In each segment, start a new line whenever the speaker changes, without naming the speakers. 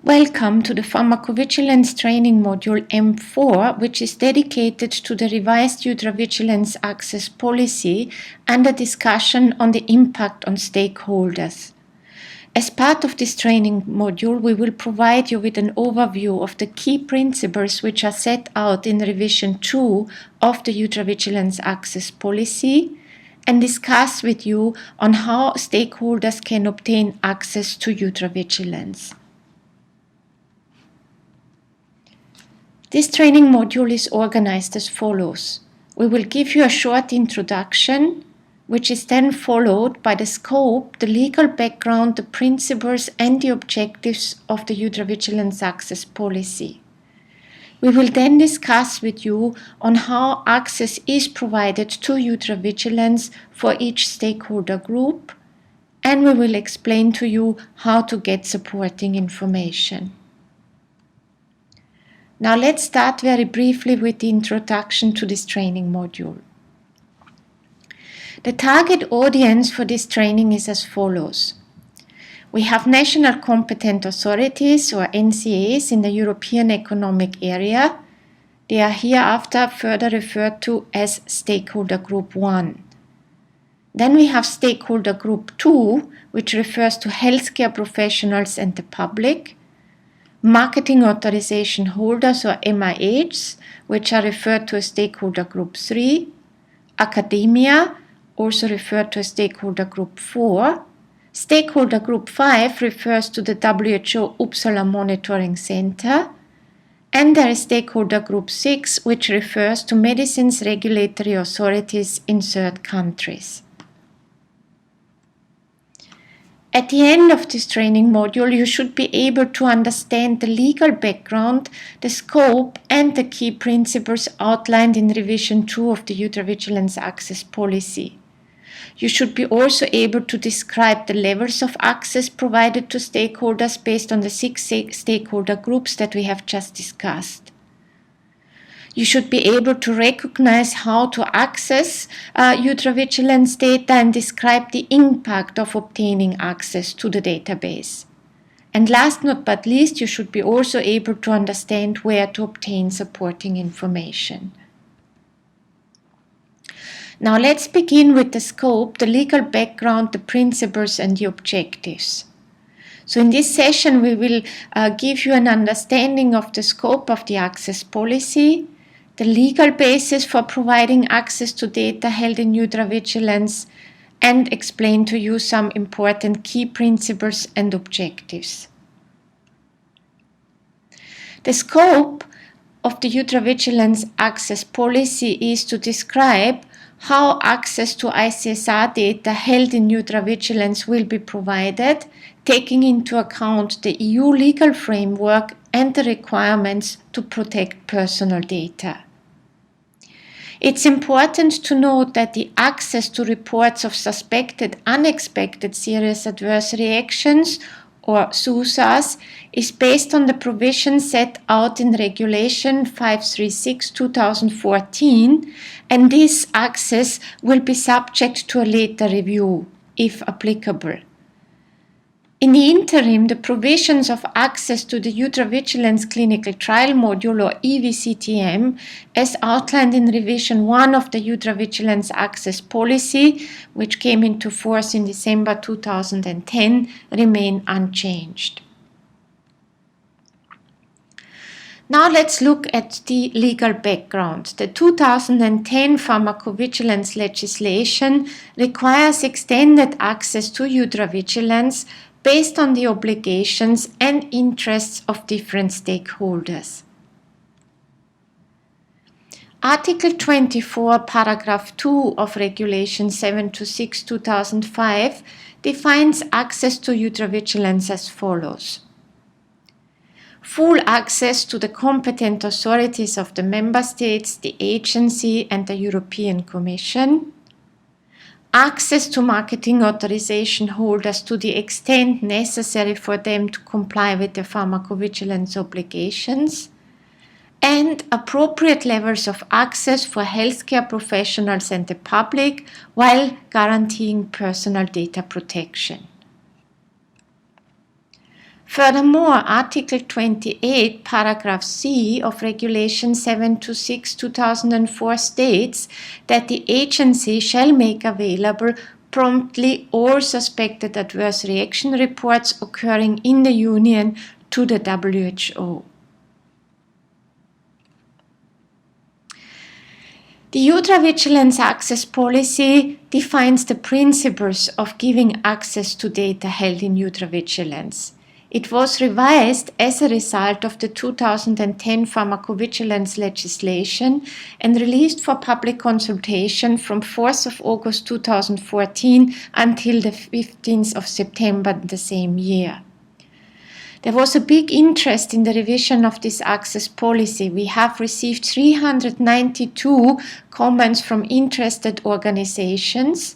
Welcome to the Pharmacovigilance training module M4, which is dedicated to the revised EudraVigilance access policy and a discussion on the impact on stakeholders. As part of this training module, we will provide you with an overview of the key principles which are set out in revision 2 of the EudraVigilance access policy and discuss with you on how stakeholders can obtain access to EudraVigilance. This training module is organized as follows. We will give you a short introduction, which is then followed by the scope, the legal background, the principles and the objectives of the EudraVigilance access policy. We will then discuss with you on how access is provided to EudraVigilance for each stakeholder group, and we will explain to you how to get supporting information. Now let's start very briefly with the introduction to this training module. The target audience for this training is as follows. We have national competent authorities or NCAs in the European Economic Area. They are hereafter further referred to as Stakeholder Group 1. Then we have Stakeholder Group 2, which refers to healthcare professionals and the public. Marketing authorization holders or MIHs, which are referred to as Stakeholder Group 3, academia, also referred to as Stakeholder Group 4, Stakeholder Group 5 refers to the WHO Uppsala Monitoring Center, and there is Stakeholder Group 6, which refers to medicines regulatory authorities in third countries. At the end of this training module, you should be able to understand the legal background, the scope, and the key principles outlined in revision 2 of the EudraVigilance access policy. You should be also able to describe the levels of access provided to stakeholders based on the 6 stakeholder groups that we have just discussed. You should be able to recognize how to access EudraVigilance data and describe the impact of obtaining access to the database. And last but least, you should be also able to understand where to obtain supporting information. Now let's begin with the scope, the legal background, the principles and the objectives. So in this session, we will give you an understanding of the scope of the access policy, the legal basis for providing access to data held in EudraVigilance, and explain to you some important key principles and objectives. The scope of the EudraVigilance access policy is to describe how access to ICSR data held in EudraVigilance will be provided, taking into account the EU legal framework and the requirements to protect personal data. It's important to note that the access to reports of suspected unexpected serious adverse reactions or SUSAs is based on the provisions set out in Regulation 536/2014, and this access will be subject to a later review, if applicable. In the interim, the provisions of access to the EudraVigilance clinical trial module or EVCTM, as outlined in revision 1 of the EudraVigilance access policy, which came into force in December 2010, remain unchanged. Now let's look at the legal background. The 2010 pharmacovigilance legislation requires extended access to EudraVigilance based on the obligations and interests of different stakeholders. Article 24, paragraph 2 of Regulation 726/2005 defines access to EudraVigilance as follows. Full access to the competent authorities of the Member States, the Agency and the European Commission. Access to marketing authorization holders to the extent necessary for them to comply with the pharmacovigilance obligations, and appropriate levels of access for healthcare professionals and the public while guaranteeing personal data protection. Furthermore, Article 28, paragraph C of Regulation 726/2004 states that the agency shall make available promptly all suspected adverse reaction reports occurring in the Union to the WHO. The EudraVigilance access policy defines the principles of giving access to data held in EudraVigilance. It was revised as a result of the 2010 Pharmacovigilance legislation and released for public consultation from 4th of August 2014 until the 15th of September the same year. There was a big interest in the revision of this access policy. We have received 392 comments from interested organizations,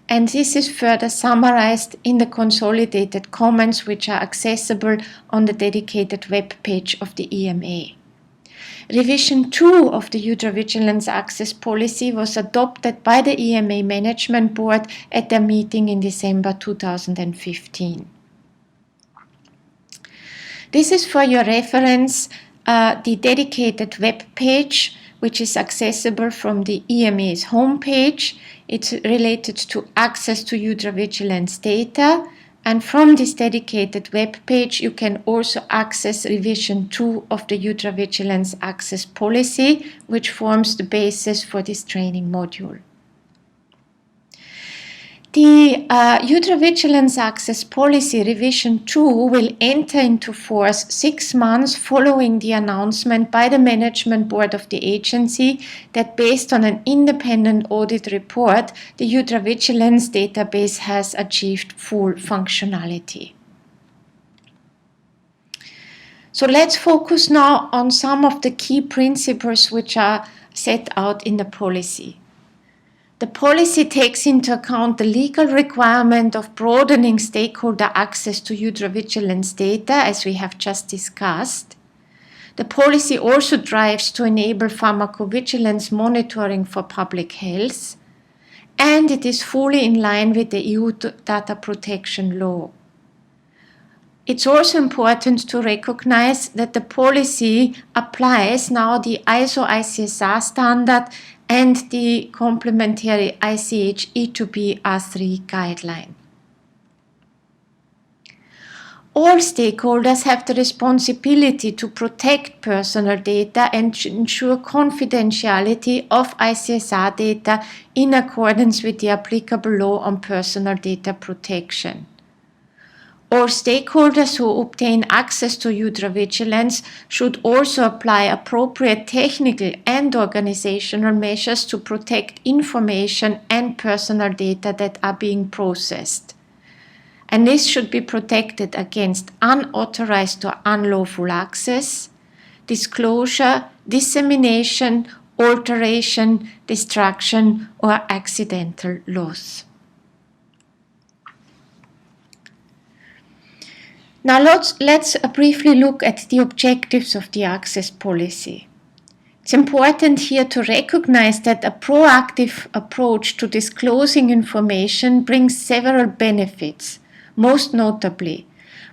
and this is further summarized in the consolidated comments which are accessible on the dedicated web page of the EMA. Revision 2 of the EudraVigilance access policy was adopted by the EMA Management Board at their meeting in December 2015. This is for your reference the dedicated web page, which is accessible from the EMA's homepage. It's related to access to EudraVigilance data. And from this dedicated web page, you can also access revision 2 of the EudraVigilance access policy, which forms the basis for this training module. The EudraVigilance access policy revision 2 will enter into force 6 months following the announcement by the management board of the agency that based on an independent audit report, the EudraVigilance database has achieved full functionality. So let's focus now on some of the key principles which are set out in the policy. The policy takes into account the legal requirement of broadening stakeholder access to EudraVigilance data, as we have just discussed. The policy also drives to enable pharmacovigilance monitoring for public health, and it is fully in line with the EU data protection law. It's also important to recognize that the policy applies now the ISO ICSR standard and the complementary ICH E2B R3 guideline. All stakeholders have the responsibility to protect personal data and ensure confidentiality of ICSR data in accordance with the applicable law on personal data protection. All stakeholders who obtain access to EudraVigilance should also apply appropriate technical and organizational measures to protect information and personal data that are being processed. And this should be protected against unauthorized or unlawful access, disclosure, dissemination, alteration, destruction, or accidental loss. Now let's briefly look at the objectives of the access policy. It's important here to recognize that a proactive approach to disclosing information brings several benefits, most notably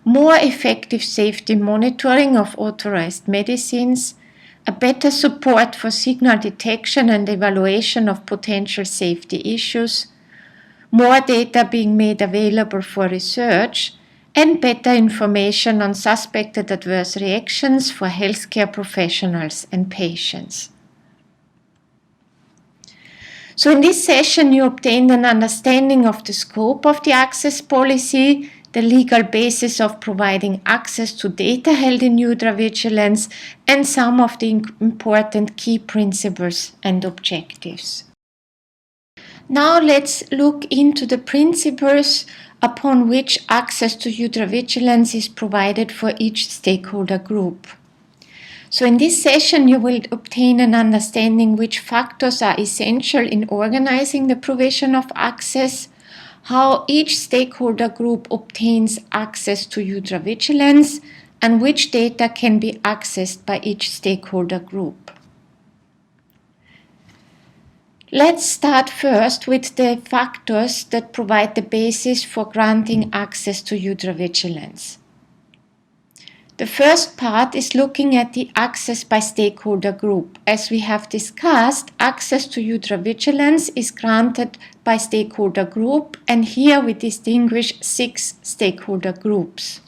more effective safety monitoring of authorized medicines, a better support for signal detection and evaluation of potential safety issues, more data being made available for research, and better information on suspected adverse reactions for healthcare professionals and patients. So in this session, you obtained an understanding of the scope of the access policy, the legal basis of providing access to data held in EudraVigilance, and some of the important key principles and objectives. Now let's look into the principles upon which access to EudraVigilance is provided for each stakeholder group. So in this session, you will obtain an understanding which factors are essential in organizing the provision of access, how each stakeholder group obtains access to EudraVigilance, and which data can be accessed by each stakeholder group. Let's start first with the factors that provide the basis for granting access to EudraVigilance. The first part is looking at the access by stakeholder group. As we have discussed, access to EudraVigilance is granted by stakeholder group, and here we distinguish 6 stakeholder groups.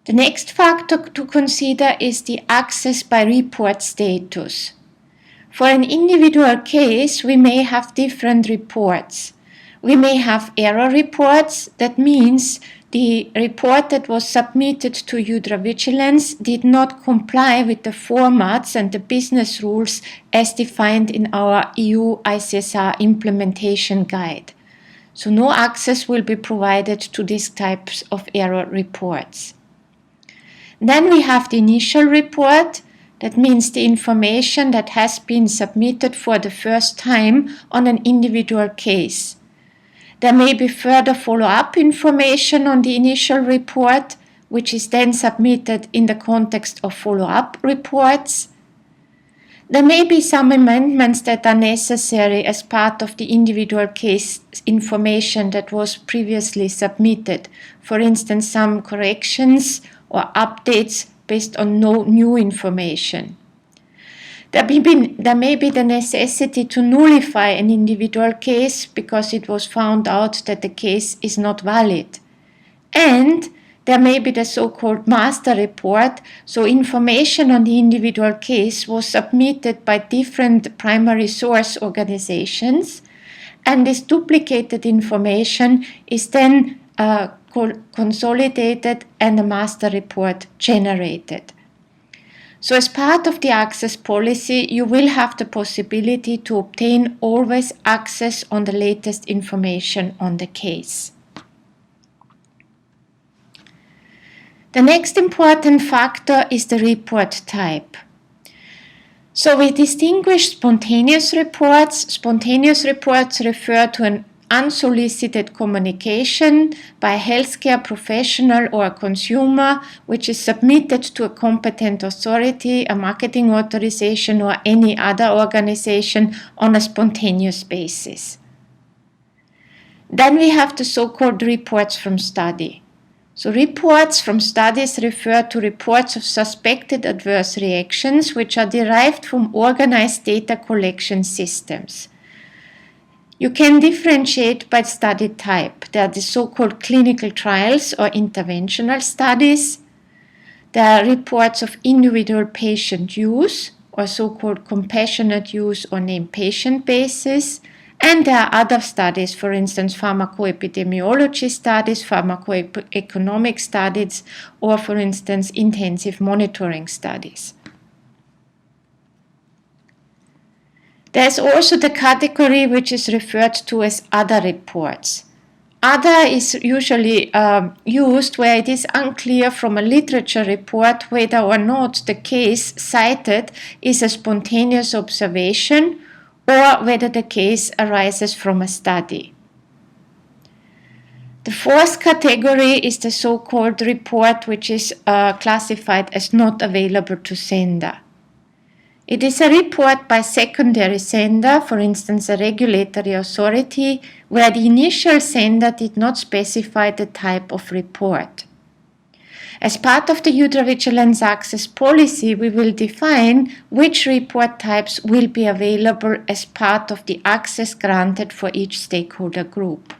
The next factor to consider is the access by report status. For an individual case, we may have different reports. We may have error reports. That means the report that was submitted to EudraVigilance did not comply with the formats and the business rules as defined in our EU ICSR implementation guide. So no access will be provided to these types of error reports. Then we have the initial report. That means the information that has been submitted for the first time on an individual case. There may be further follow-up information on the initial report, which is then submitted in the context of follow-up reports. There may be some amendments that are necessary as part of the individual case information that was previously submitted. For instance, some corrections or updates based on no new information. There may be the necessity to nullify an individual case because it was found out that the case is not valid. And there may be the so-called master report, so information on the individual case was submitted by different primary source organizations, and this duplicated information is then consolidated and a master report generated. So as part of the access policy, you will have the possibility to obtain always access on the latest information on the case. The next important factor is the report type. So we distinguish spontaneous reports. Spontaneous reports refer to an unsolicited communication by a healthcare professional or a consumer, which is submitted to a competent authority, a marketing authorization, or any other organization on a spontaneous basis. Then we have the so-called reports from study. So reports from studies refer to reports of suspected adverse reactions which are derived from organized data collection systems. You can differentiate by study type. There are the so-called clinical trials or interventional studies. There are reports of individual patient use or so-called compassionate use or named patient basis. And there are other studies, for instance, pharmacoepidemiology studies, pharmacoeconomic studies, or for instance, intensive monitoring studies. There's also the category which is referred to as other reports. Other is usually used where it is unclear from a literature report whether or not the case cited is a spontaneous observation or whether the case arises from a study. The fourth category is the so-called report which is classified as not available to sender. It is a report by secondary sender, for instance a regulatory authority, where the initial sender did not specify the type of report. As part of the EudraVigilance access policy, we will define which report types will be available as part of the access granted for each stakeholder group.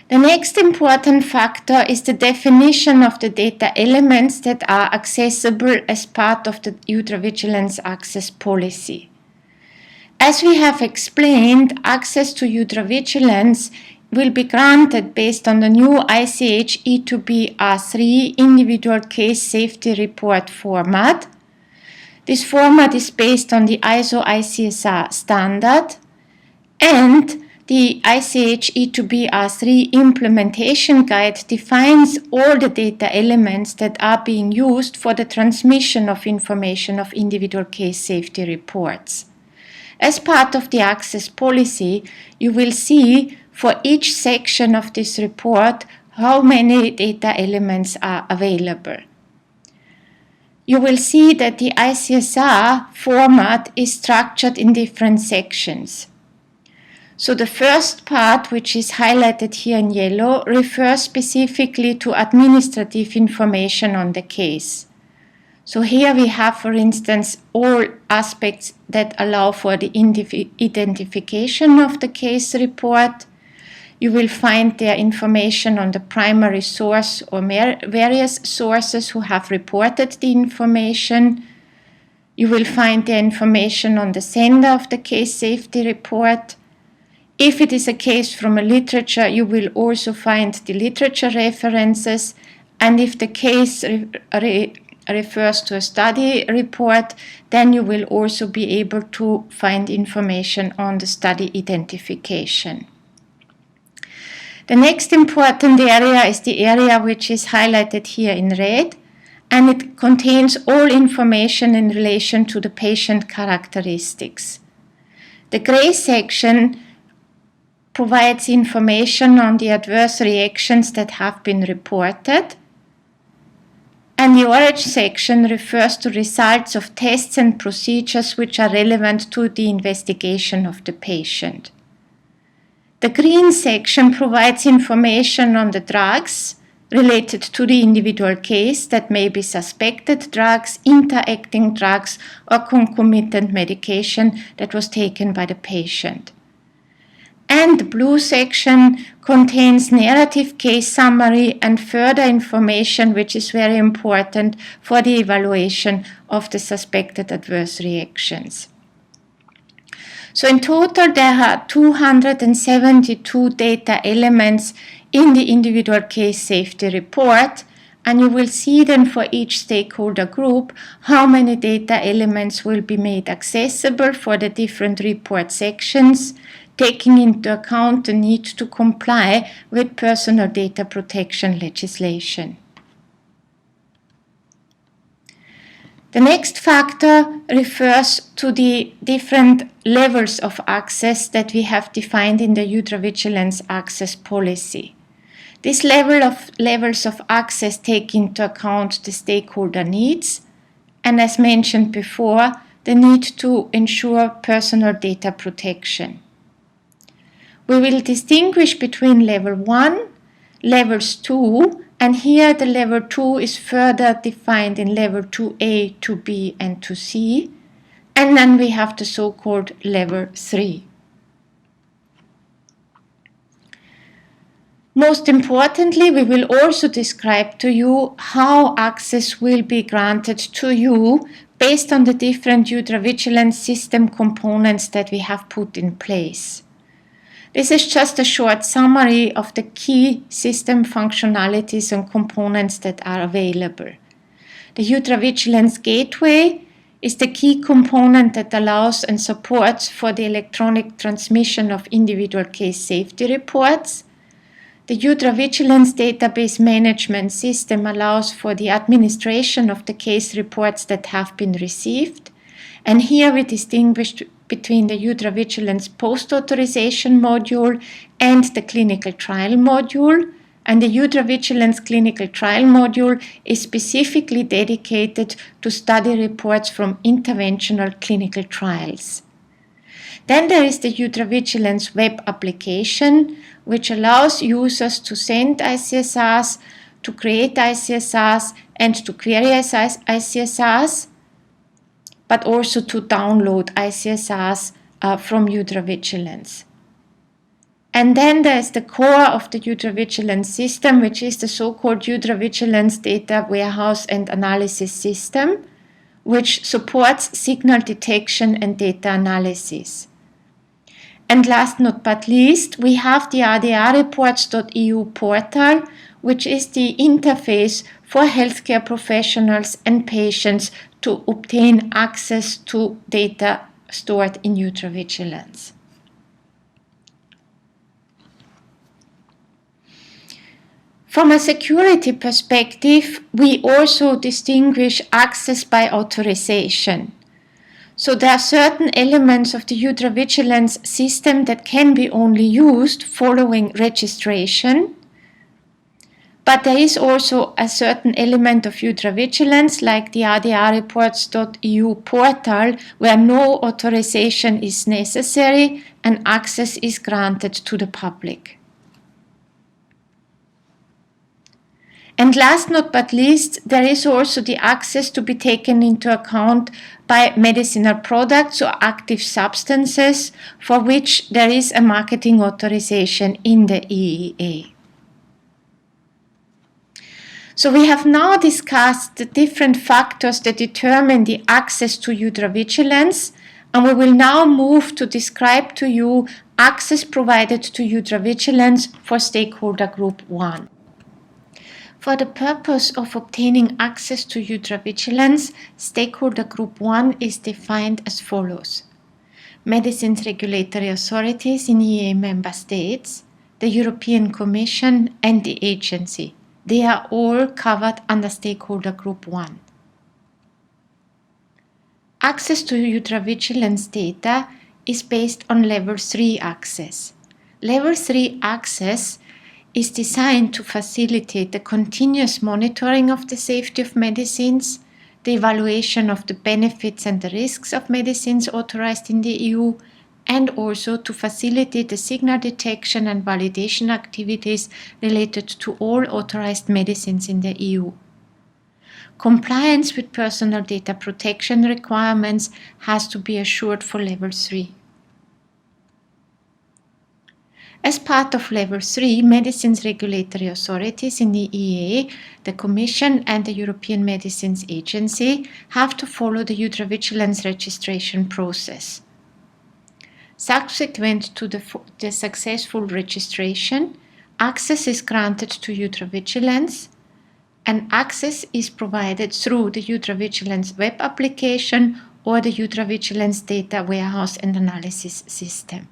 The next important factor is the definition of the data elements that are accessible as part of the EudraVigilance access policy. As we have explained, access to EudraVigilance will be granted based on the new ICH E2B R3 individual case safety report format. This format is based on the ISO ICSR standard, and the ICH E2B R3 implementation guide defines all the data elements that are being used for the transmission of information of individual case safety reports. As part of the access policy, you will see for each section of this report how many data elements are available. You will see that the ICSR format is structured in different sections. So the first part, which is highlighted here in yellow, refers specifically to administrative information on the case. So here we have, for instance, all aspects that allow for the identification of the case report. You will find there information on the primary source or various sources who have reported the information. You will find the information on the sender of the case safety report. If it is a case from a literature, you will also find the literature references. And if the case refers to a study report, then you will also be able to find information on the study identification. The next important area is the area which is highlighted here in red, and it contains all information in relation to the patient characteristics. The gray section provides information on the adverse reactions that have been reported, and the orange section refers to results of tests and procedures which are relevant to the investigation of the patient. The green section provides information on the drugs related to the individual case that may be suspected drugs, interacting drugs, or concomitant medication that was taken by the patient. And the blue section contains narrative case summary and further information which is very important for the evaluation of the suspected adverse reactions. So in total there are 272 data elements in the individual case safety report, and you will see then for each stakeholder group how many data elements will be made accessible for the different report sections, taking into account the need to comply with personal data protection legislation. The next factor refers to the different levels of access that we have defined in the EudraVigilance access policy. This levels of access take into account the stakeholder needs and, as mentioned before, the need to ensure personal data protection. We will distinguish between level 1, levels 2, and here the level 2 is further defined in level 2A, 2B, and 2C, and then we have the so-called level 3. Most importantly, we will also describe to you how access will be granted to you based on the different EudraVigilance system components that we have put in place. This is just a short summary of the key system functionalities and components that are available. The EudraVigilance Gateway is the key component that allows and supports for the electronic transmission of individual case safety reports. The EudraVigilance Database Management System allows for the administration of the case reports that have been received. And here we distinguish between the EudraVigilance Post-Authorization module and the Clinical Trial module. And the EudraVigilance Clinical Trial module is specifically dedicated to study reports from interventional clinical trials. Then there is the EudraVigilance web application, which allows users to send ICSRs, to create ICSRs, and to query ICSRs, but also to download ICSRs from EudraVigilance. And then there's the core of the EudraVigilance system, which is the so-called EudraVigilance Data Warehouse and Analysis System, which supports signal detection and data analysis. And last but least, we have the rdrreports.eu portal, which is the interface for healthcare professionals and patients to obtain access to data stored in EudraVigilance. From a security perspective, we also distinguish access by authorization. So there are certain elements of the EudraVigilance system that can be only used following registration. But there is also a certain element of EudraVigilance, like the adrreports.eu portal, where no authorization is necessary and access is granted to the public. And last but not least, there is also the access to be taken into account by medicinal products or active substances for which there is a marketing authorization in the EEA. So we have now discussed the different factors that determine the access to EudraVigilance, and we will now move to describe to you access provided to EudraVigilance for stakeholder group 1. For the purpose of obtaining access to EudraVigilance, stakeholder group 1 is defined as follows: medicines regulatory authorities in EEA member states, the European Commission and the agency. They are all covered under stakeholder group 1. Access to EudraVigilance data is based on level 3 access. Level 3 access is designed to facilitate the continuous monitoring of the safety of medicines, the evaluation of the benefits and the risks of medicines authorized in the EU, and also to facilitate the signal detection and validation activities related to all authorized medicines in the EU. Compliance with personal data protection requirements has to be assured for level 3. As part of level 3, medicines regulatory authorities in the EEA, the Commission and the European Medicines Agency have to follow the EudraVigilance registration process. Subsequent to the successful registration, access is granted to EudraVigilance, and access is provided through the EudraVigilance web application or the EudraVigilance data warehouse and analysis system.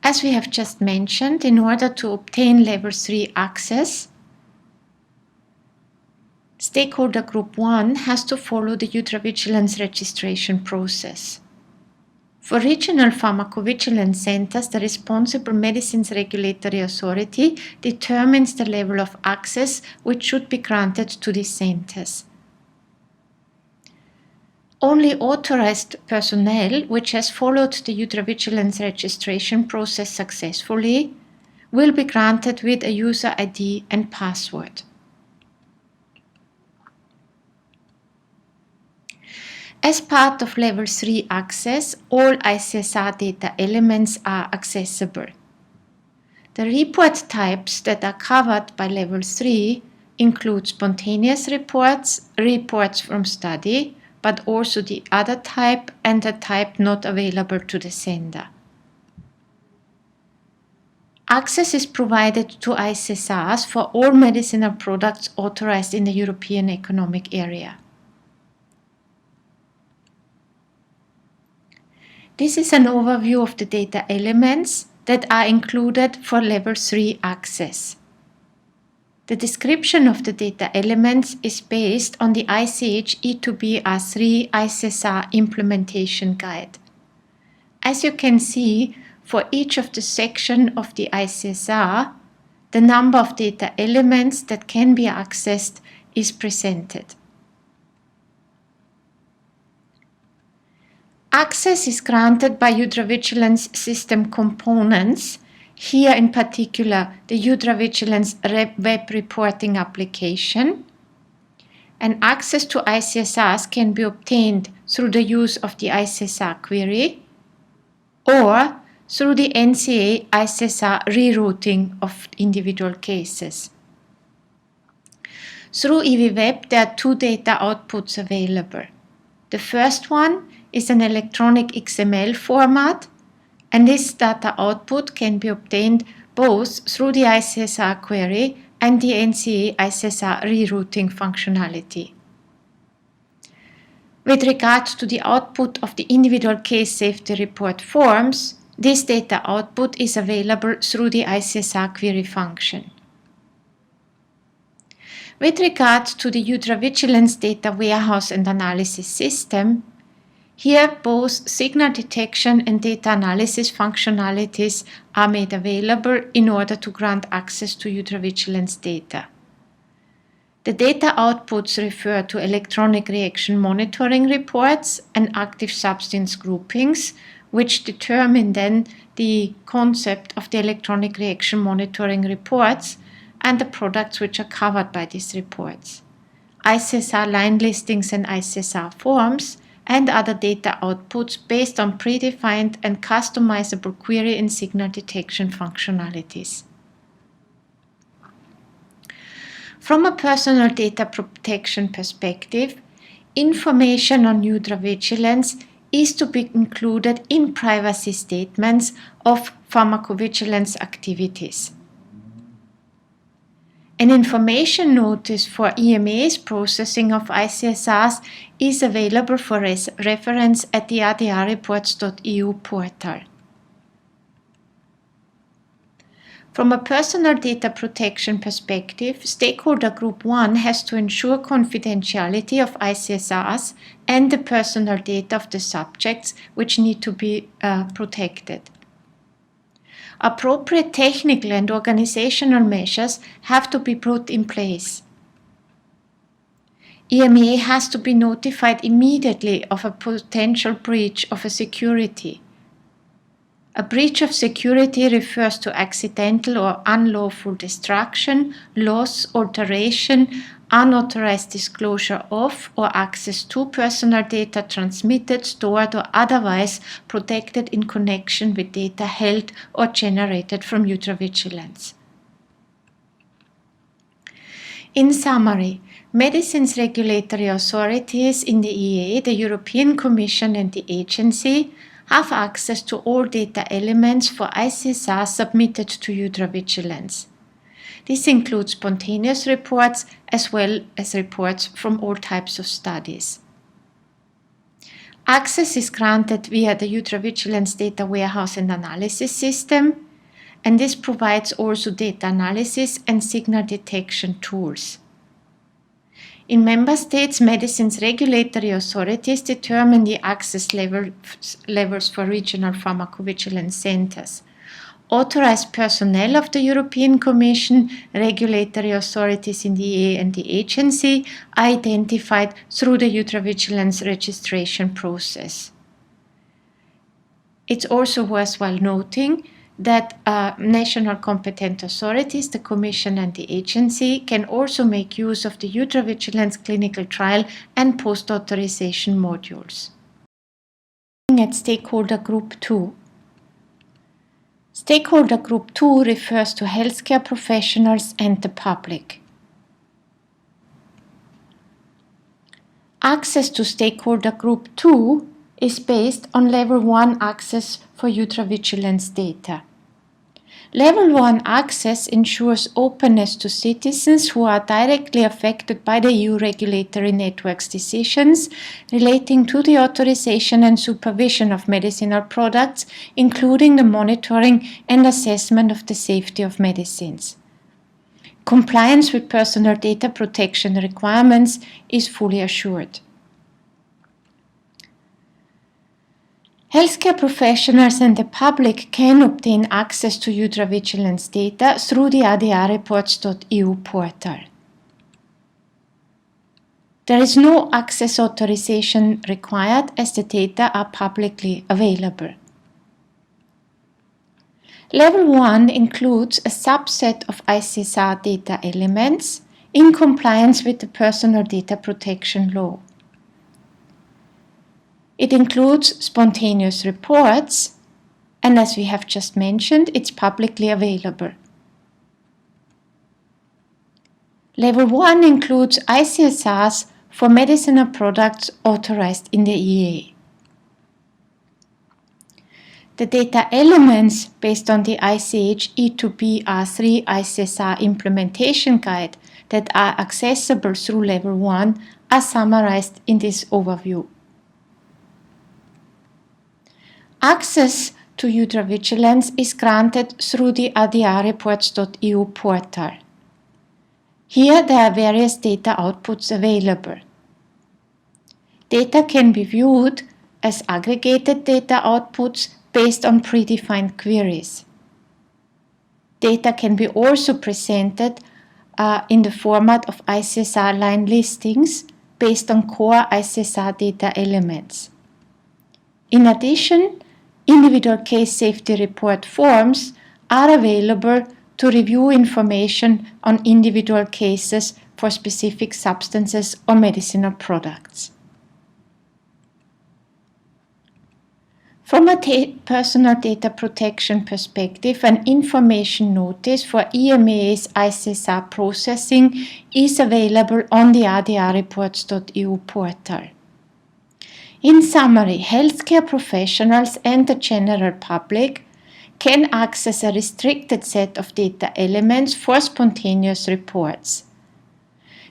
As we have just mentioned, in order to obtain level 3 access, stakeholder group 1 has to follow the EudraVigilance registration process. For regional pharmacovigilance centers, the responsible medicines regulatory authority determines the level of access which should be granted to these centers. Only authorized personnel which has followed the EudraVigilance registration process successfully will be granted with a user ID and password. As part of level 3 access, all ICSR data elements are accessible. The report types that are covered by level 3 include spontaneous reports, reports from study, but also the other type and the type not available to the sender. Access is provided to ICSRs for all medicinal products authorized in the European Economic Area. This is an overview of the data elements that are included for level 3 access. The description of the data elements is based on the ICH E2B-R3 ICSR implementation guide. As you can see, for each of the sections of the ICSR, the number of data elements that can be accessed is presented. Access is granted by EudraVigilance system components, here in particular the EudraVigilance web reporting application, and access to ICSRs can be obtained through the use of the ICSR query or through the NCA ICSR rerouting of individual cases. Through EVWeb, there are 2 data outputs available. The first one is an electronic XML format, and this data output can be obtained both through the ICSR query and the NCA ICSR rerouting functionality. With regard to the output of the individual case safety report forms, this data output is available through the ICSR query function. With regard to the EudraVigilance data warehouse and analysis system, Here, both signal detection and data analysis functionalities are made available in order to grant access to EudraVigilance data. The data outputs refer to electronic reaction monitoring reports and active substance groupings, which determine then the concept of the electronic reaction monitoring reports and the products which are covered by these reports. ICSR line listings and ICSR forms and other data outputs based on predefined and customizable query and signal detection functionalities. From a personal data protection perspective, information on EudraVigilance is to be included in privacy statements of pharmacovigilance activities. An information notice for EMA's processing of ICSRs is available for reference at the adrreports.eu portal. From a personal data protection perspective, Stakeholder Group 1 has to ensure confidentiality of ICSRs and the personal data of the subjects which need to be protected. Appropriate technical and organizational measures have to be put in place. EMA has to be notified immediately of a potential breach of a security. A breach of security refers to accidental or unlawful destruction, loss, alteration, unauthorized disclosure of or access to personal data transmitted, stored, or otherwise protected in connection with data held or generated from EudraVigilance. In summary, medicines regulatory authorities in the EA, the European Commission and the agency have access to all data elements for ICSR submitted to EudraVigilance. This includes spontaneous reports as well as reports from all types of studies. Access is granted via the EudraVigilance data warehouse and analysis system, and this provides also data analysis and signal detection tools. In Member States, medicines regulatory authorities determine the access levels for regional pharmacovigilance centers. Authorized personnel of the European Commission, regulatory authorities in the EA and the agency are identified through the EudraVigilance registration process. It's also worthwhile noting that national competent authorities, the Commission and the agency, can also make use of the EudraVigilance clinical trial and post-authorization modules. Looking at Stakeholder Group 2. Stakeholder Group 2 refers to healthcare professionals and the public. Access to Stakeholder Group 2 is based on Level 1 access for EudraVigilance data. Level 1 access ensures openness to citizens who are directly affected by the EU regulatory network's decisions relating to the authorization and supervision of medicinal products, including the monitoring and assessment of the safety of medicines. Compliance with personal data protection requirements is fully assured. Healthcare professionals and the public can obtain access to EudraVigilance data through the adrreports.eu portal. There is no access authorization required as the data are publicly available. Level 1 includes a subset of ICSR data elements in compliance with the Personal Data Protection Law. It includes spontaneous reports, and as we have just mentioned, it's publicly available. Level 1 includes ICSRs for medicinal products authorized in the EA. The data elements based on the ICH E2B R3 ICSR implementation guide that are accessible through Level 1 are summarized in this overview. Access to EudraVigilance is granted through the adrreports.eu portal. Here there are various data outputs available. Data can be viewed as aggregated data outputs based on predefined queries. Data can be also presented in the format of ICSR line listings based on core ICSR data elements. In addition, individual case safety report forms are available to review information on individual cases for specific substances or medicinal products. From a personal data protection perspective, an information notice for EMA's ICSR processing is available on the adrreports.eu portal. In summary, healthcare professionals and the general public can access a restricted set of data elements for spontaneous reports.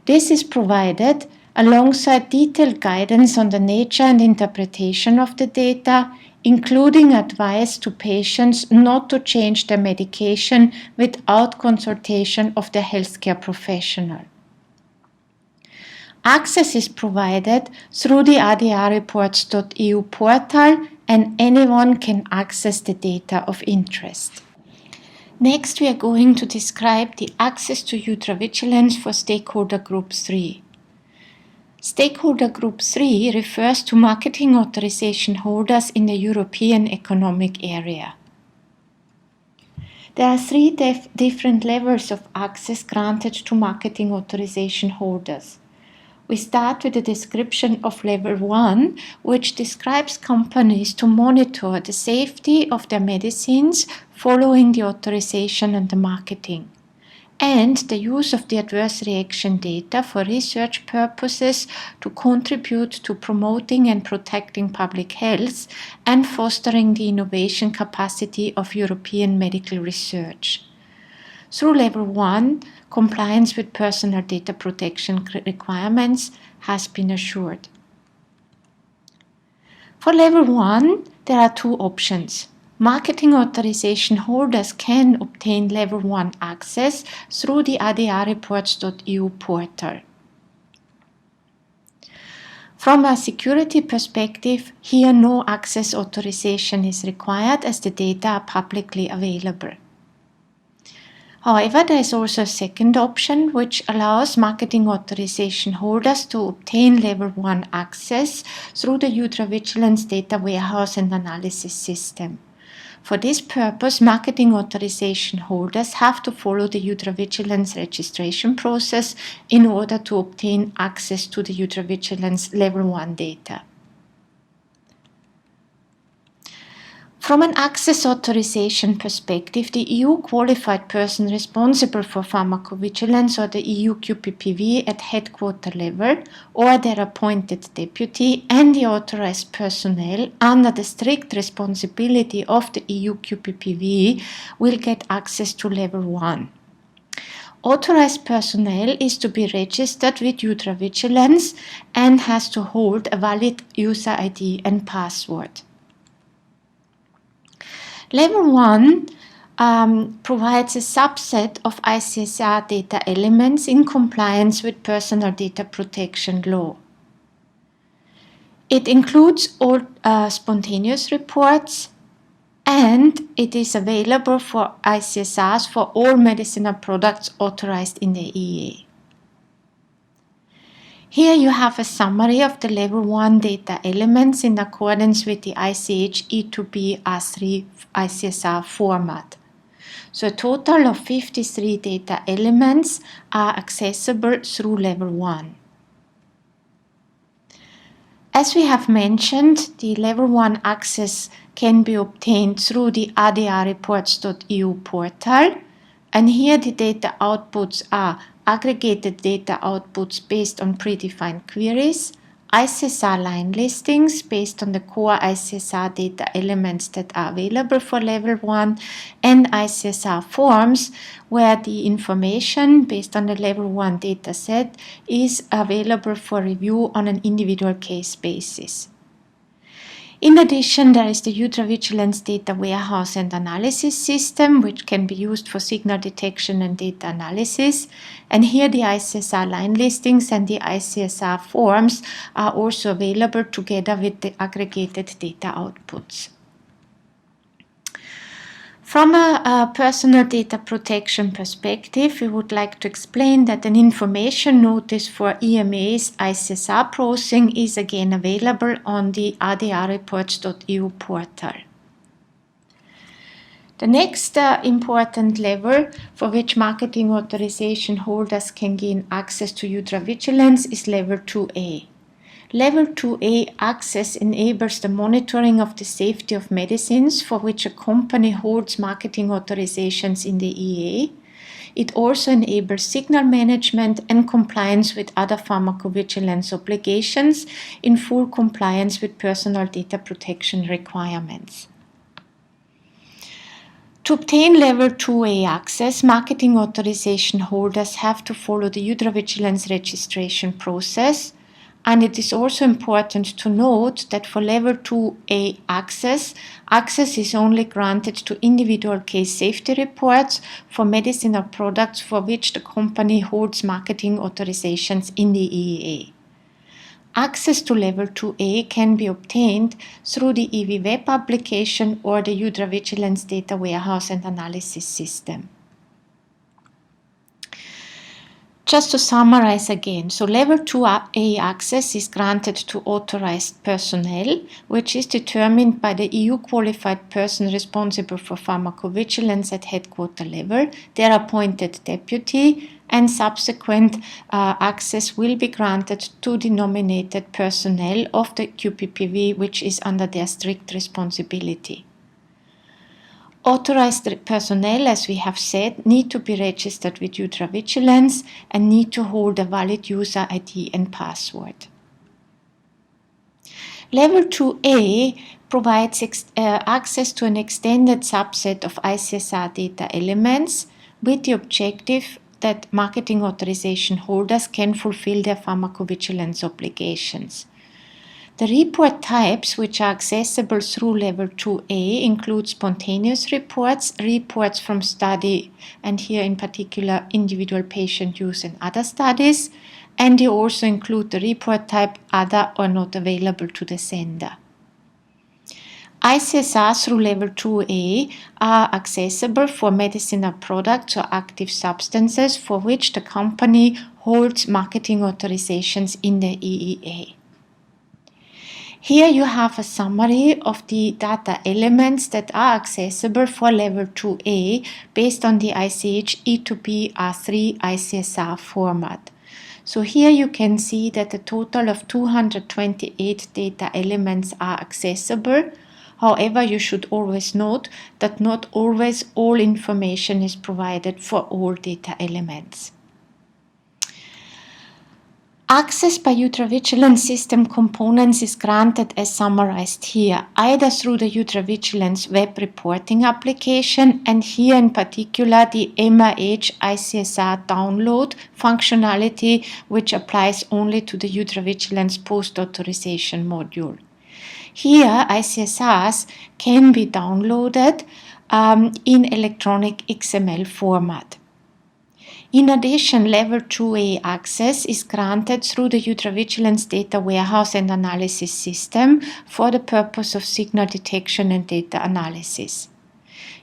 This is provided alongside detailed guidance on the nature and interpretation of the data, including advice to patients not to change their medication without consultation of the healthcare professional. Access is provided through the adrreports.eu portal, and anyone can access the data of interest. Next, we are going to describe the access to EudraVigilance for Stakeholder Group 3. Stakeholder Group 3 refers to marketing authorization holders in the European Economic Area. There are three different levels of access granted to marketing authorization holders. We start with a description of Level 1, which describes companies to monitor the safety of their medicines following the authorization and the marketing, and the use of the adverse reaction data for research purposes to contribute to promoting and protecting public health and fostering the innovation capacity of European medical research. Through Level 1, compliance with personal data protection requirements has been assured. For Level 1, there are two options. Marketing authorization holders can obtain Level 1 access through the adrreports.eu portal. From a security perspective, here no access authorization is required as the data are publicly available. However, there is also a second option which allows marketing authorization holders to obtain Level 1 access through the EudraVigilance data warehouse and analysis system. For this purpose, marketing authorization holders have to follow the EudraVigilance registration process in order to obtain access to the EudraVigilance Level 1 data. From an access authorization perspective, the EU qualified person responsible for pharmacovigilance or the EU QPPV at headquarter level or their appointed deputy and the authorized personnel under the strict responsibility of the EU QPPV will get access to Level 1. Authorized personnel is to be registered with EudraVigilance and has to hold a valid user ID and password. Level 1 provides a subset of ICSR data elements in compliance with personal data protection law. It includes all spontaneous reports, and it is available for ICSRs for all medicinal products authorized in the EEA. Here you have a summary of the Level 1 data elements in accordance with the ICH E2B R3 ICSR format. So a total of 53 data elements are accessible through Level 1. As we have mentioned, the Level 1 access can be obtained through the adrreports.eu portal, and here the data outputs are aggregated data outputs based on predefined queries, ICSR line listings based on the core ICSR data elements that are available for Level 1, and ICSR forms where the information based on the Level 1 dataset is available for review on an individual case basis. In addition, there is the EudraVigilance data warehouse and analysis system, which can be used for signal detection and data analysis. And here the ICSR line listings and the ICSR forms are also available together with the aggregated data outputs. From a personal data protection perspective, we would like to explain that an information notice for EMA's ICSR processing is again available on the adrreports.eu portal. The next important level for which marketing authorization holders can gain access to EudraVigilance is Level 2A. Level 2A access enables the monitoring of the safety of medicines for which a company holds marketing authorizations in the EEA. It also enables signal management and compliance with other pharmacovigilance obligations in full compliance with personal data protection requirements. To obtain Level 2A access, marketing authorization holders have to follow the EudraVigilance registration process. And it is also important to note that for Level 2A access is only granted to individual case safety reports for medicinal products for which the company holds marketing authorizations in the EEA. Access to Level 2A can be obtained through the EV web application or the EudraVigilance data warehouse and analysis system. Just to summarize again, so Level 2A access is granted to authorized personnel, which is determined by the EU qualified person responsible for pharmacovigilance at headquarter level, their appointed deputy, and subsequent access will be granted to the nominated personnel of the QPPV, which is under their strict responsibility. Authorized personnel, as we have said, need to be registered with EudraVigilance and need to hold a valid user ID and password. Level 2A provides access to an extended subset of ICSR data elements with the objective that marketing authorization holders can fulfill their pharmacovigilance obligations. The report types which are accessible through Level 2A include spontaneous reports, reports from study, and here in particular individual patient use and other studies, and they also include the report type other or not available to the sender. ICSR through Level 2A are accessible for medicinal products or active substances for which the company holds marketing authorizations in the EEA. Here you have a summary of the data elements that are accessible for Level 2A based on the ICH E2B R3 ICSR format. So here you can see that a total of 228 data elements are accessible. However, you should always note that not always all information is provided for all data elements. Access by EudraVigilance system components is granted as summarized here, either through the EudraVigilance web reporting application and here in particular the MAH ICSR download functionality, which applies only to the EudraVigilance post-authorization module. Here ICSRs can be downloaded in electronic XML format. In addition, Level 2A access is granted through the EudraVigilance data warehouse and analysis system for the purpose of signal detection and data analysis.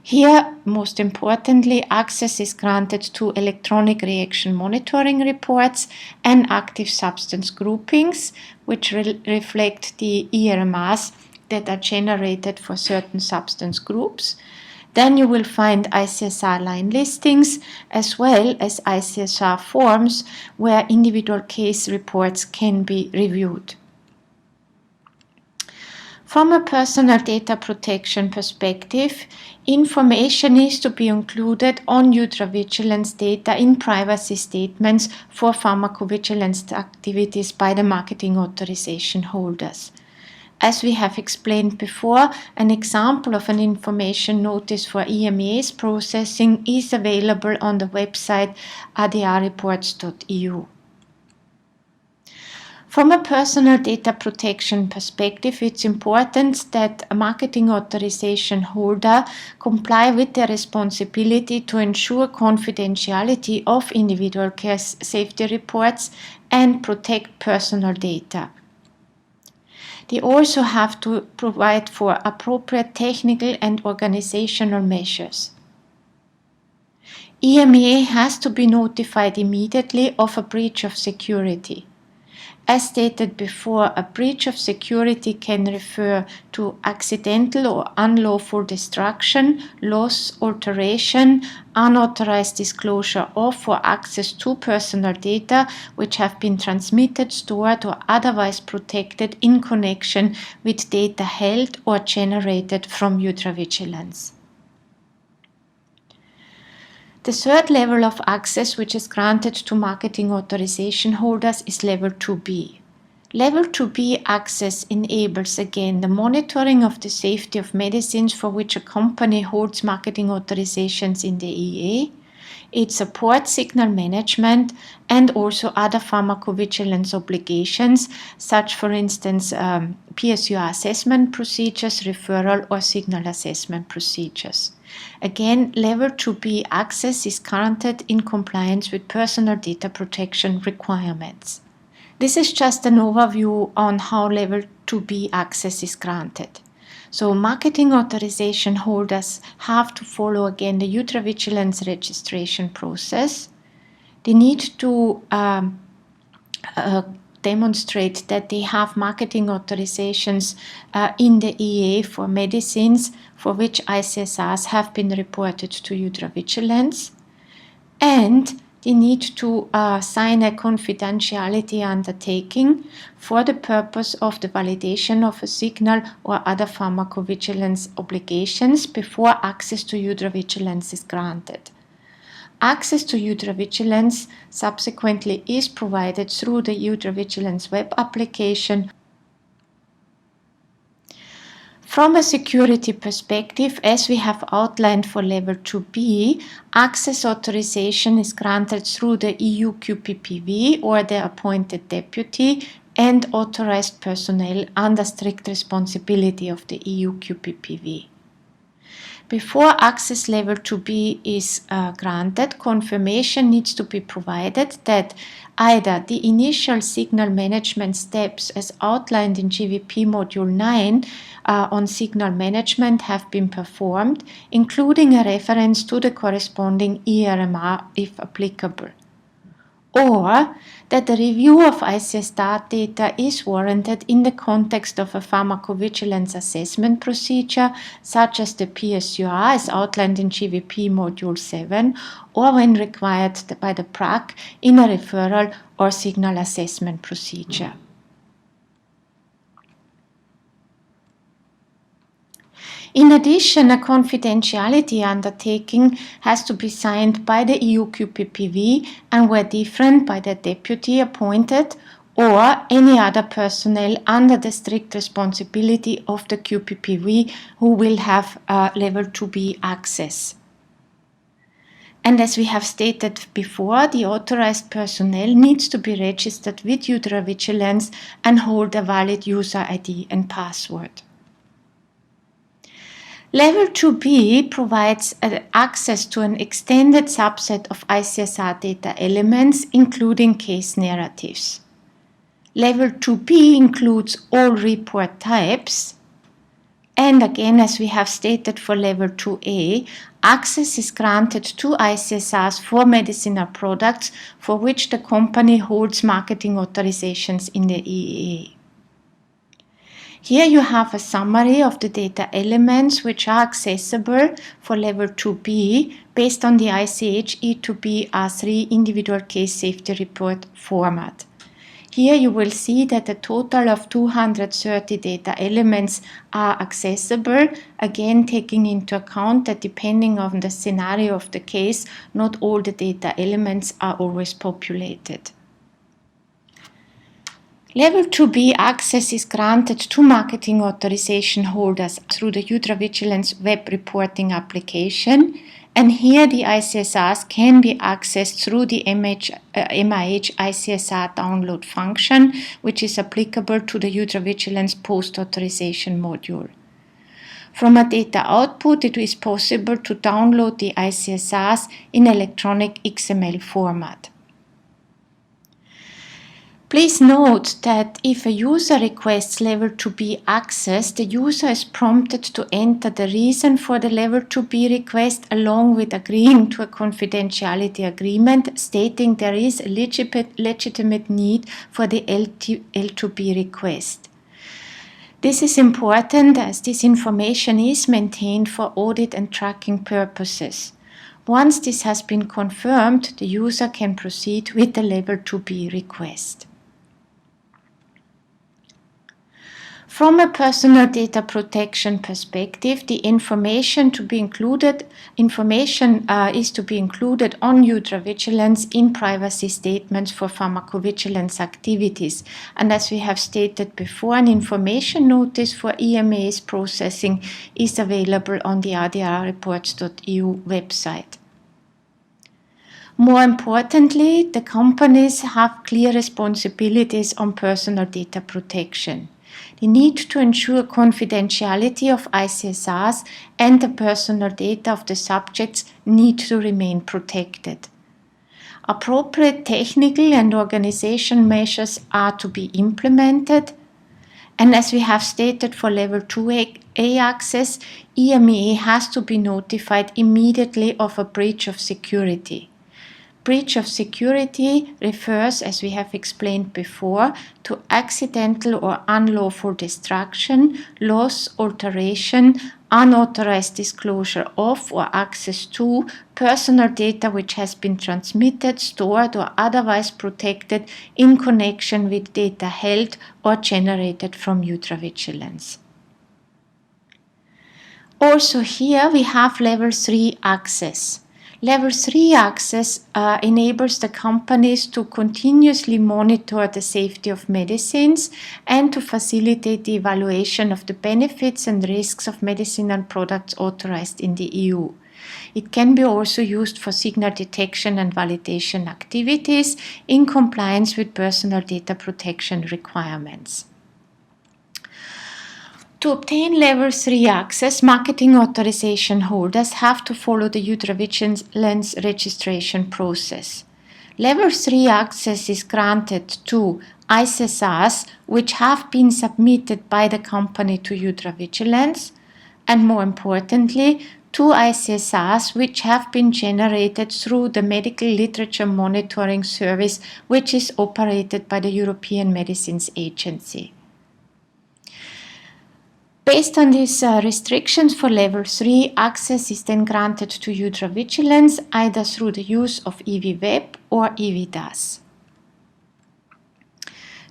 Here, most importantly, access is granted to electronic reaction monitoring reports and active substance groupings, which reflect the ERMRs that are generated for certain substance groups. Then you will find ICSR line listings as well as ICSR forms where individual case reports can be reviewed. From a personal data protection perspective, information needs to be included on EudraVigilance data in privacy statements for pharmacovigilance activities by the marketing authorization holders. As we have explained before, an example of an information notice for EMA's processing is available on the website adrreports.eu. From a personal data protection perspective, it's important that a marketing authorization holder comply with their responsibility to ensure confidentiality of individual case safety reports and protect personal data. They also have to provide for appropriate technical and organizational measures. EMA has to be notified immediately of a breach of security. As stated before, a breach of security can refer to accidental or unlawful destruction, loss, alteration, unauthorized disclosure of or access to personal data which have been transmitted, stored, or otherwise protected in connection with data held or generated from EudraVigilance. The third level of access which is granted to marketing authorization holders is Level 2B. Level 2B access enables again the monitoring of the safety of medicines for which a company holds marketing authorizations in the EEA. It supports signal management and also other pharmacovigilance obligations, such for instance PSUR assessment procedures, referral or signal assessment procedures. Again, Level 2B access is granted in compliance with personal data protection requirements. This is just an overview on how Level 2B access is granted. So marketing authorization holders have to follow again the EudraVigilance registration process. They need to demonstrate that they have marketing authorizations in the EA for medicines for which ICSRs have been reported to EudraVigilance, and they need to sign a confidentiality undertaking for the purpose of the validation of a signal or other pharmacovigilance obligations before access to EudraVigilance is granted. Access to EudraVigilance subsequently is provided through the EudraVigilance web application. From a security perspective, as we have outlined for Level 2B, access authorization is granted through the EU QPPV or the appointed deputy and authorized personnel under strict responsibility of the EU QPPV. Before access Level 2B is granted, confirmation needs to be provided that either the initial signal management steps as outlined in GVP Module 9 on signal management have been performed, including a reference to the corresponding ERMR if applicable, or that the review of ICSR data is warranted in the context of a pharmacovigilance assessment procedure, such as the PSUR as outlined in GVP Module 7, or when required by the PRAC in a referral or signal assessment procedure. In addition, a confidentiality undertaking has to be signed by the EU QPPV and where different by the deputy appointed or any other personnel under the strict responsibility of the QPPV who will have Level 2B access. And as we have stated before, the authorized personnel needs to be registered with EudraVigilance and hold a valid user ID and password. Level 2B provides access to an extended subset of ICSR data elements, including case narratives. Level 2B includes all report types. And again, as we have stated for Level 2A, access is granted to ICSRs for medicinal products for which the company holds marketing authorizations in the EEA. Here you have a summary of the data elements which are accessible for Level 2B based on the ICH E2B R3 individual case safety report format. Here you will see that a total of 230 data elements are accessible, again taking into account that depending on the scenario of the case, not all the data elements are always populated. Level 2B access is granted to marketing authorization holders through the EudraVigilance web reporting application And here the ICSRs can be accessed through the MIH ICSR download function, which is applicable to the EudraVigilance post-authorization module. From a data output, it is possible to download the ICSRs in electronic XML format. Please note that if a user requests Level 2B access, the user is prompted to enter the reason for the Level 2B request along with agreeing to a confidentiality agreement stating there is a legitimate need for the L2B request. This is important as this information is maintained for audit and tracking purposes. Once this has been confirmed, the user can proceed with the Level 2B request. From a personal data protection perspective, the information is to be included on EudraVigilance in privacy statements for pharmacovigilance activities. And as we have stated before, an information notice for EMA's processing is available on the adrreports.eu website. More importantly, the companies have clear responsibilities on personal data protection. The need to ensure confidentiality of ICSRs and the personal data of the subjects need to remain protected. Appropriate technical and organization measures are to be implemented. And as we have stated for Level 2A access, EMEA has to be notified immediately of a breach of security. Breach of security refers, as we have explained before, to accidental or unlawful destruction, loss, alteration, unauthorized disclosure of or access to personal data which has been transmitted, stored, or otherwise protected in connection with data held or generated from EudraVigilance. Also here we have Level 3 access. Level 3 access enables the companies to continuously monitor the safety of medicines and to facilitate the evaluation of the benefits and risks of medicinal products authorized in the EU. It can be also used for signal detection and validation activities in compliance with personal data protection requirements. To obtain Level 3 access, marketing authorization holders have to follow the EudraVigilance registration process. Level 3 access is granted to ICSRs which have been submitted by the company to EudraVigilance, and more importantly, to ICSRs which have been generated through the Medical Literature Monitoring Service, which is operated by the European Medicines Agency. Based on these restrictions for Level 3, access is then granted to EudraVigilance either through the use of EV-Web or EV-DAS.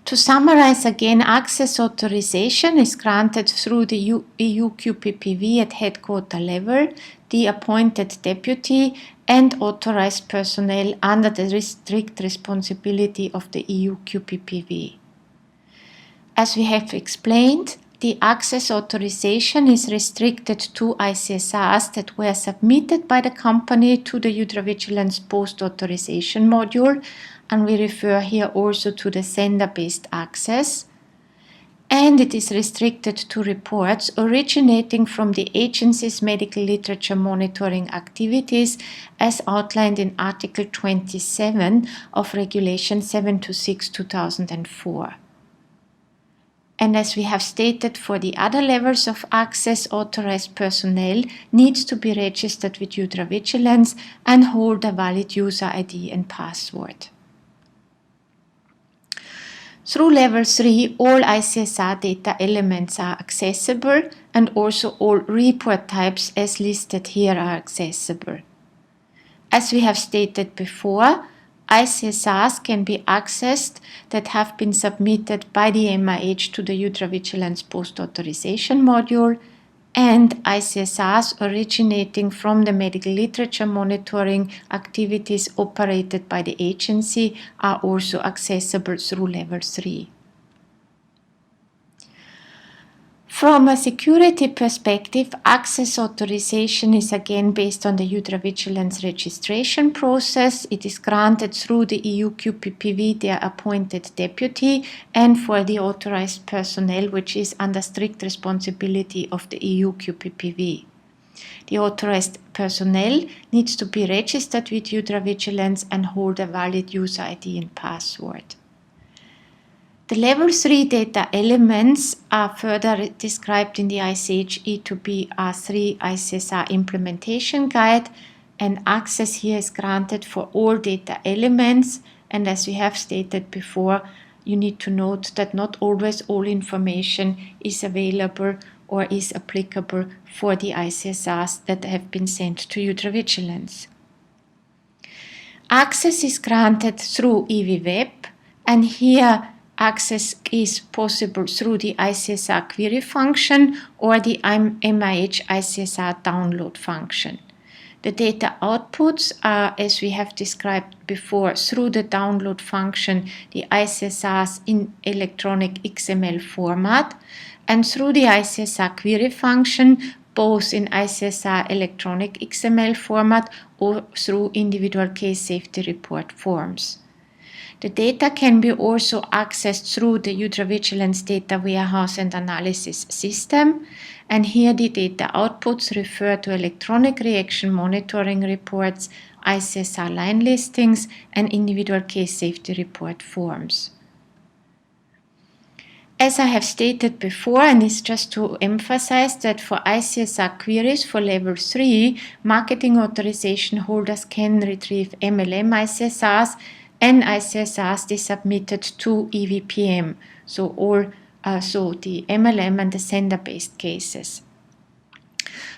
To summarize again, access authorization is granted through the EU QPPV at headquarter level, the appointed deputy, and authorized personnel under the strict responsibility of the EU QPPV. As we have explained, the access authorization is restricted to ICSRs that were submitted by the company to the EudraVigilance post-authorization module, and we refer here also to the sender-based access. And it is restricted to reports originating from the agency's medical literature monitoring activities as outlined in Article 27 of Regulation 726/2004. And as we have stated for the other levels of access, authorized personnel needs to be registered with EudraVigilance and hold a valid user ID and password. Through Level 3, all ICSR data elements are accessible, and also all report types as listed here are accessible. As we have stated before, ICSRs can be accessed that have been submitted by the MIH to the EudraVigilance post-authorization module, and ICSRs originating from the medical literature monitoring activities operated by the agency are also accessible through Level 3. From a security perspective, access authorization is again based on the EudraVigilance registration process. It is granted through the EU QPPV, their appointed deputy, and for the authorized personnel, which is under strict responsibility of the EU QPPV. The authorized personnel needs to be registered with EudraVigilance and hold a valid user ID and password. The Level 3 data elements are further described in the ICH E2B-R3 ICSR implementation guide, and access here is granted for all data elements. And as we have stated before, you need to note that not always all information is available or is applicable for the ICSRs that have been sent to EudraVigilance. Access is granted through EudraWeb, and here access is possible through the ICSR query function or the MIH ICSR download function. The data outputs are, as we have described before, through the download function, the ICSRs in electronic XML format, and through the ICSR query function, both in ICSR electronic XML format or through individual case safety report forms. The data can be also accessed through the EudraVigilance data warehouse and analysis system, and here the data outputs refer to electronic reaction monitoring reports, ICSR line listings, and individual case safety report forms. As I have stated before, and it's just to emphasize that for ICSR queries for Level 3, marketing authorization holders can retrieve MLM ICSRs and ICSRs they submitted to EVPM, so the MLM and the sender-based cases.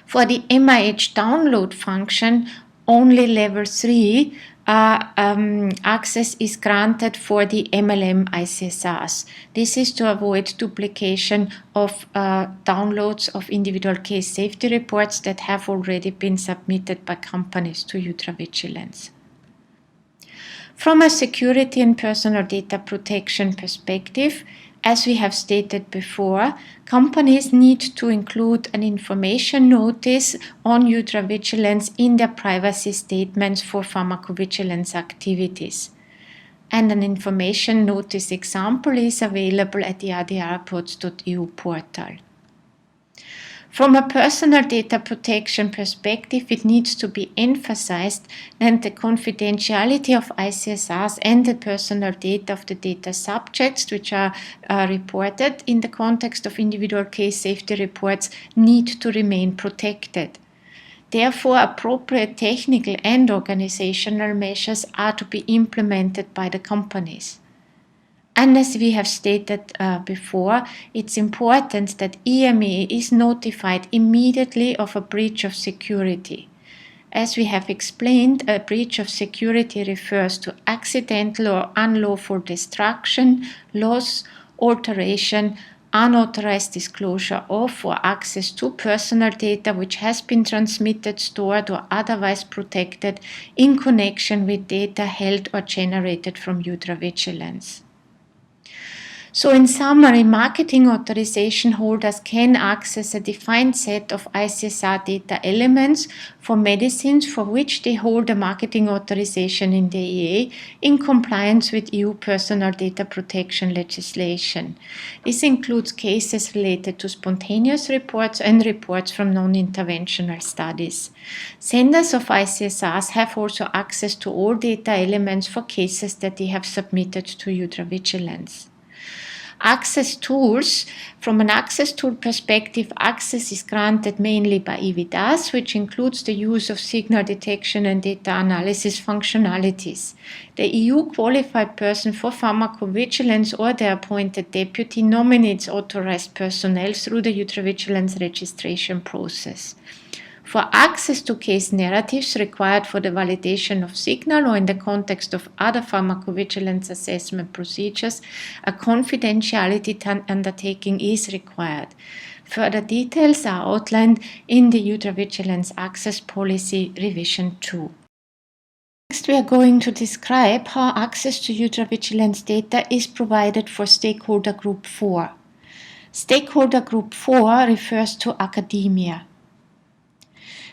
For the MIH download function, only Level 3 access is granted for the MLM ICSRs. This is to avoid duplication of downloads of individual case safety reports that have already been submitted by companies to EudraVigilance. From a security and personal data protection perspective, as we have stated before, companies need to include an information notice on EudraVigilance in their privacy statements for pharmacovigilance activities. And an information notice example is available at the adrreports.eu portal. From a personal data protection perspective, it needs to be emphasized that the confidentiality of ICSRs and the personal data of the data subjects, which are reported in the context of individual case safety reports, need to remain protected. Therefore, appropriate technical and organizational measures are to be implemented by the companies. And as we have stated before, it's important that EMA is notified immediately of a breach of security. As we have explained, a breach of security refers to accidental or unlawful destruction, loss, alteration, unauthorized disclosure of or access to personal data which has been transmitted, stored, or otherwise protected in connection with data held or generated from EudraVigilance. So in summary, marketing authorization holders can access a defined set of ICSR data elements for medicines for which they hold a marketing authorization in the EA in compliance with EU personal data protection legislation. This includes cases related to spontaneous reports and reports from non-interventional studies. Senders of ICSRs have also access to all data elements for cases that they have submitted to EudraVigilance. Access tools. From an access tool perspective, access is granted mainly by EVDAS, which includes the use of signal detection and data analysis functionalities. The EU qualified person for pharmacovigilance or the appointed deputy nominates authorized personnel through the EudraVigilance registration process. For access to case narratives required for the validation of signal or in the context of other pharmacovigilance assessment procedures, a confidentiality undertaking is required. Further details are outlined in the EudraVigilance Access Policy Revision 2. Next, we are going to describe how access to EudraVigilance data is provided for stakeholder group 4. Stakeholder Group 4 refers to academia.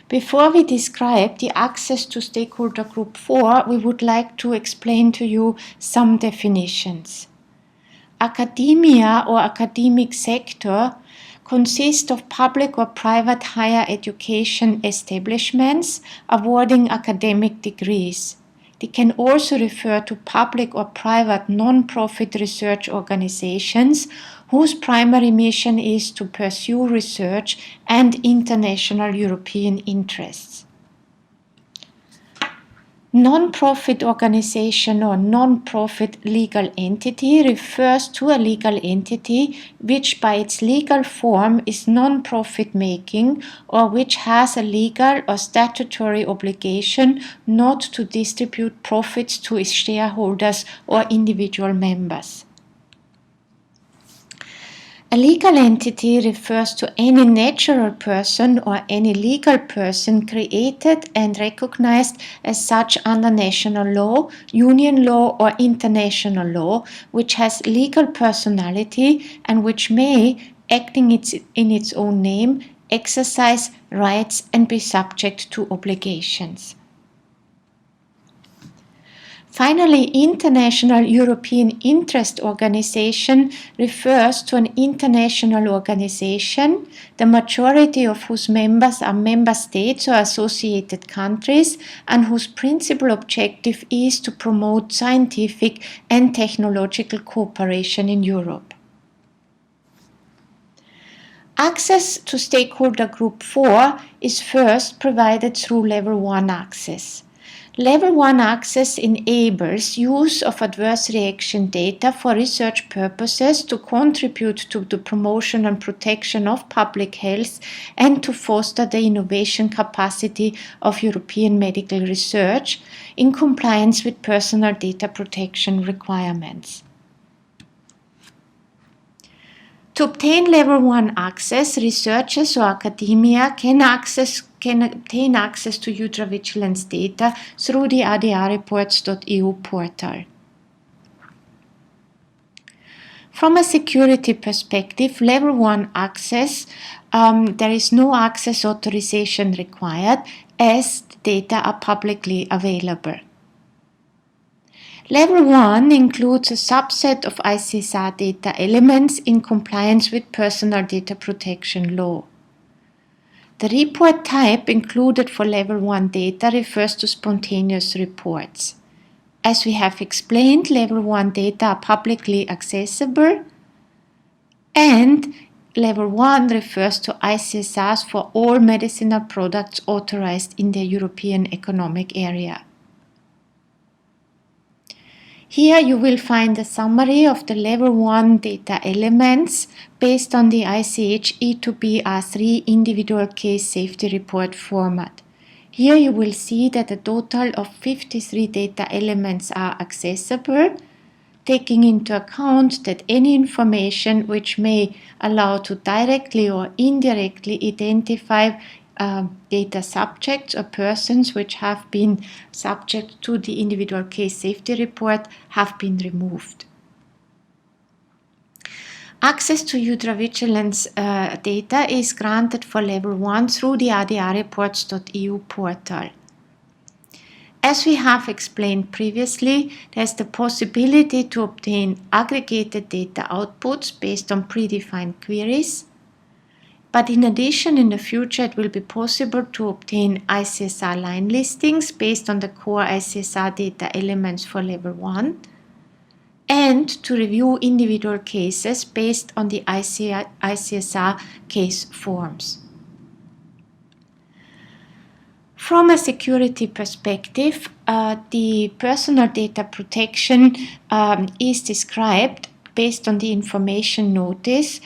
Before we describe the access to Stakeholder Group 4, we would like to explain to you some definitions. Academia or academic sector consists of public or private higher education establishments awarding academic degrees. They can also refer to public or private non-profit research organizations whose primary mission is to pursue research and international European interests. Non-profit organization or non-profit legal entity refers to a legal entity which by its legal form is non-profit making or which has a legal or statutory obligation not to distribute profits to its shareholders or individual members. A legal entity refers to any natural person or any legal person created and recognized as such under national law, union law, or international law, which has legal personality and which may, acting in its own name, exercise rights and be subject to obligations. Finally, International European Interest Organization refers to an international organization, the majority of whose members are member states or associated countries, and whose principal objective is to promote scientific and technological cooperation in Europe. Access to Stakeholder Group 4 is first provided through Level 1 access. Level 1 access enables use of adverse reaction data for research purposes to contribute to the promotion and protection of public health and to foster the innovation capacity of European medical research in compliance with personal data protection requirements. To obtain Level 1 access, researchers or academia can obtain access to EudraVigilance data through the adrreports.eu portal. From a security perspective, Level 1 access, there is no access authorization required as the data are publicly available. Level 1 includes a subset of ICSR data elements in compliance with personal data protection law. The report type included for Level 1 data refers to spontaneous reports. As we have explained, Level 1 data are publicly accessible, and Level 1 refers to ICSRs for all medicinal products authorized in the European Economic Area. Here you will find a summary of the Level 1 data elements based on the ICH E2B-R3 individual case safety report format. Here you will see that a total of 53 data elements are accessible, taking into account that any information which may allow to directly or indirectly identify data subjects or persons which have been subject to the individual case safety report have been removed. Access to EudraVigilance data is granted for Level 1 through the adrreports.eu portal. As we have explained previously, there is the possibility to obtain aggregated data outputs based on predefined queries. But in addition, in the future, it will be possible to obtain ICSR line listings based on the core ICSR data elements for Level 1 and to review individual cases based on the ICSR case forms. From a security perspective, the personal data protection is described based on the information notice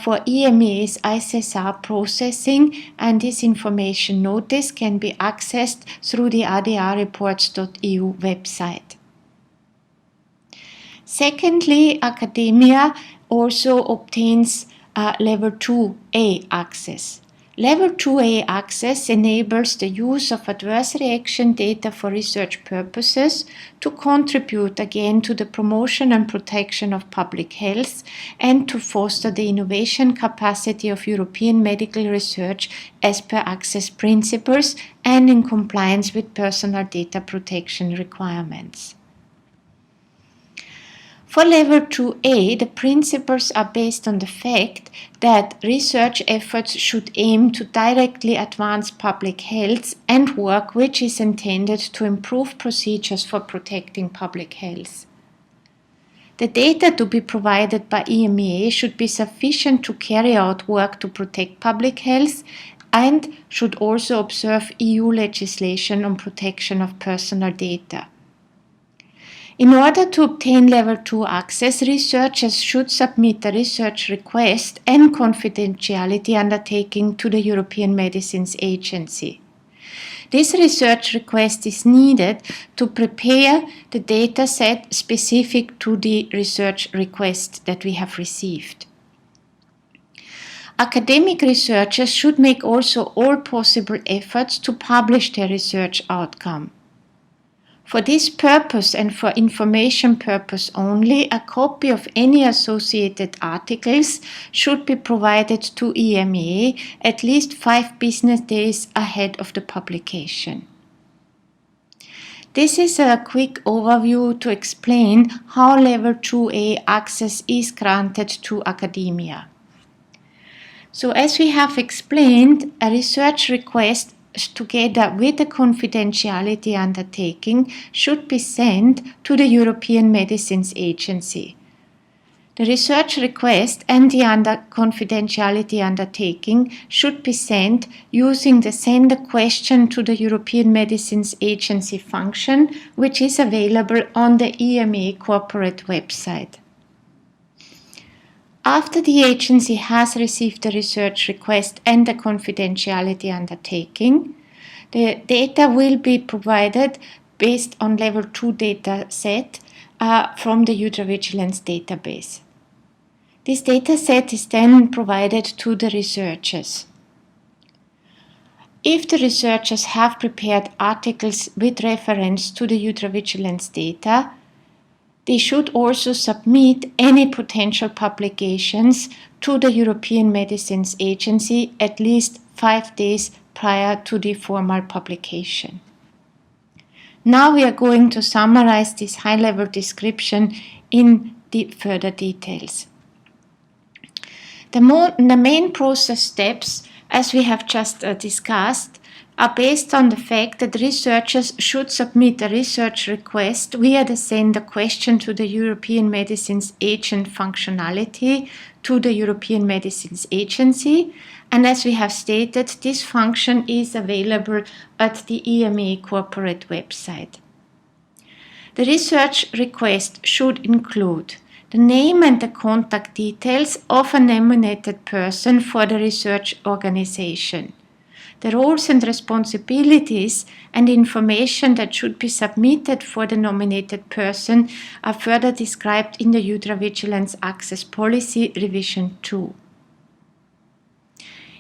for EMA's ICSR processing, and this information notice can be accessed through the adrreports.eu website. Secondly, academia also obtains Level 2A access. Level 2A access enables the use of adverse reaction data for research purposes to contribute again to the promotion and protection of public health and to foster the innovation capacity of European medical research as per access principles and in compliance with personal data protection requirements. For Level 2A, the principles are based on the fact that research efforts should aim to directly advance public health and work which is intended to improve procedures for protecting public health. The data to be provided by EMEA should be sufficient to carry out work to protect public health and should also observe EU legislation on protection of personal data. In order to obtain Level 2 access, researchers should submit a research request and confidentiality undertaking to the European Medicines Agency. This research request is needed to prepare the data set specific to the research request that we have received. Academic researchers should make also all possible efforts to publish their research outcome. For this purpose and for information purpose only, a copy of any associated articles should be provided to EMEA at least 5 business days ahead of the publication. This is a quick overview to explain how Level 2A access is granted to academia. So as we have explained, a research request together with a confidentiality undertaking should be sent to the European Medicines Agency. The research request and the confidentiality undertaking should be sent using the Send a Question to the European Medicines Agency function, which is available on the EMA corporate website. After the agency has received the research request and the confidentiality undertaking, the data will be provided based on Level 2 data set from the EudraVigilance database. This data set is then provided to the researchers. If the researchers have prepared articles with reference to the EudraVigilance data, they should also submit any potential publications to the European Medicines Agency at least 5 days prior to the formal publication. Now we are going to summarize this high-level description in the further details. The main process steps, as we have just discussed, are based on the fact that researchers should submit a research request via the Send a Question to the European Medicines Agent functionality to the European Medicines Agency, and as we have stated, this function is available at the EMA corporate website. The research request should include the name and the contact details of a nominated person for the research organization. The roles and responsibilities and information that should be submitted for the nominated person are further described in the EudraVigilance Access Policy Revision 2.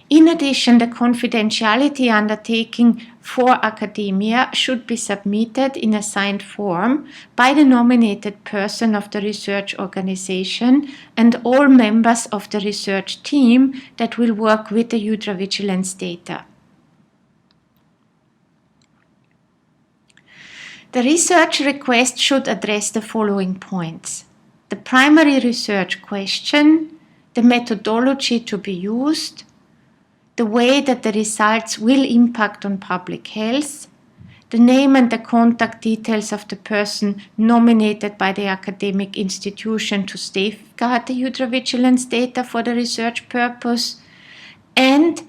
In addition, the confidentiality undertaking for academia should be submitted in a signed form by the nominated person of the research organization and all members of the research team that will work with the EudraVigilance data. The research request should address the following points: the primary research question, the methodology to be used, the way that the results will impact on public health, the name and the contact details of the person nominated by the academic institution to safeguard the EudraVigilance data for the research purpose, and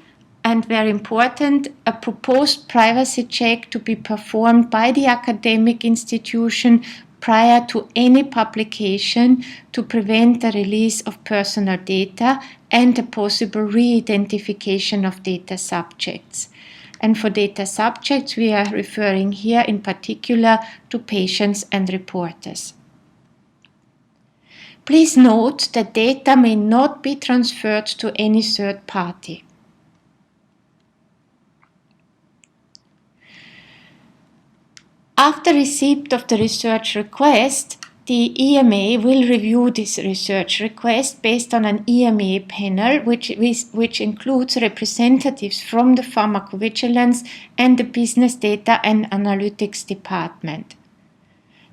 very important, a proposed privacy check to be performed by the academic institution prior to any publication to prevent the release of personal data and the possible re-identification of data subjects. And for data subjects, we are referring here in particular to patients and reporters. Please note that data may not be transferred to any third party. After receipt of the research request, the EMA will review this research request based on an EMA panel, which includes representatives from the Pharmacovigilance and the Business Data and Analytics Department.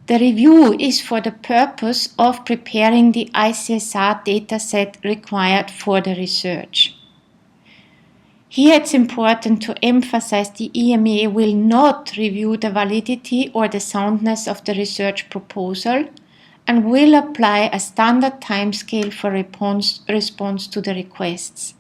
The review is for the purpose of preparing the ICSR dataset required for the research. Here it's important to emphasize the EMA will not review the validity or the soundness of the research proposal and will apply a standard timescale for response to the requests.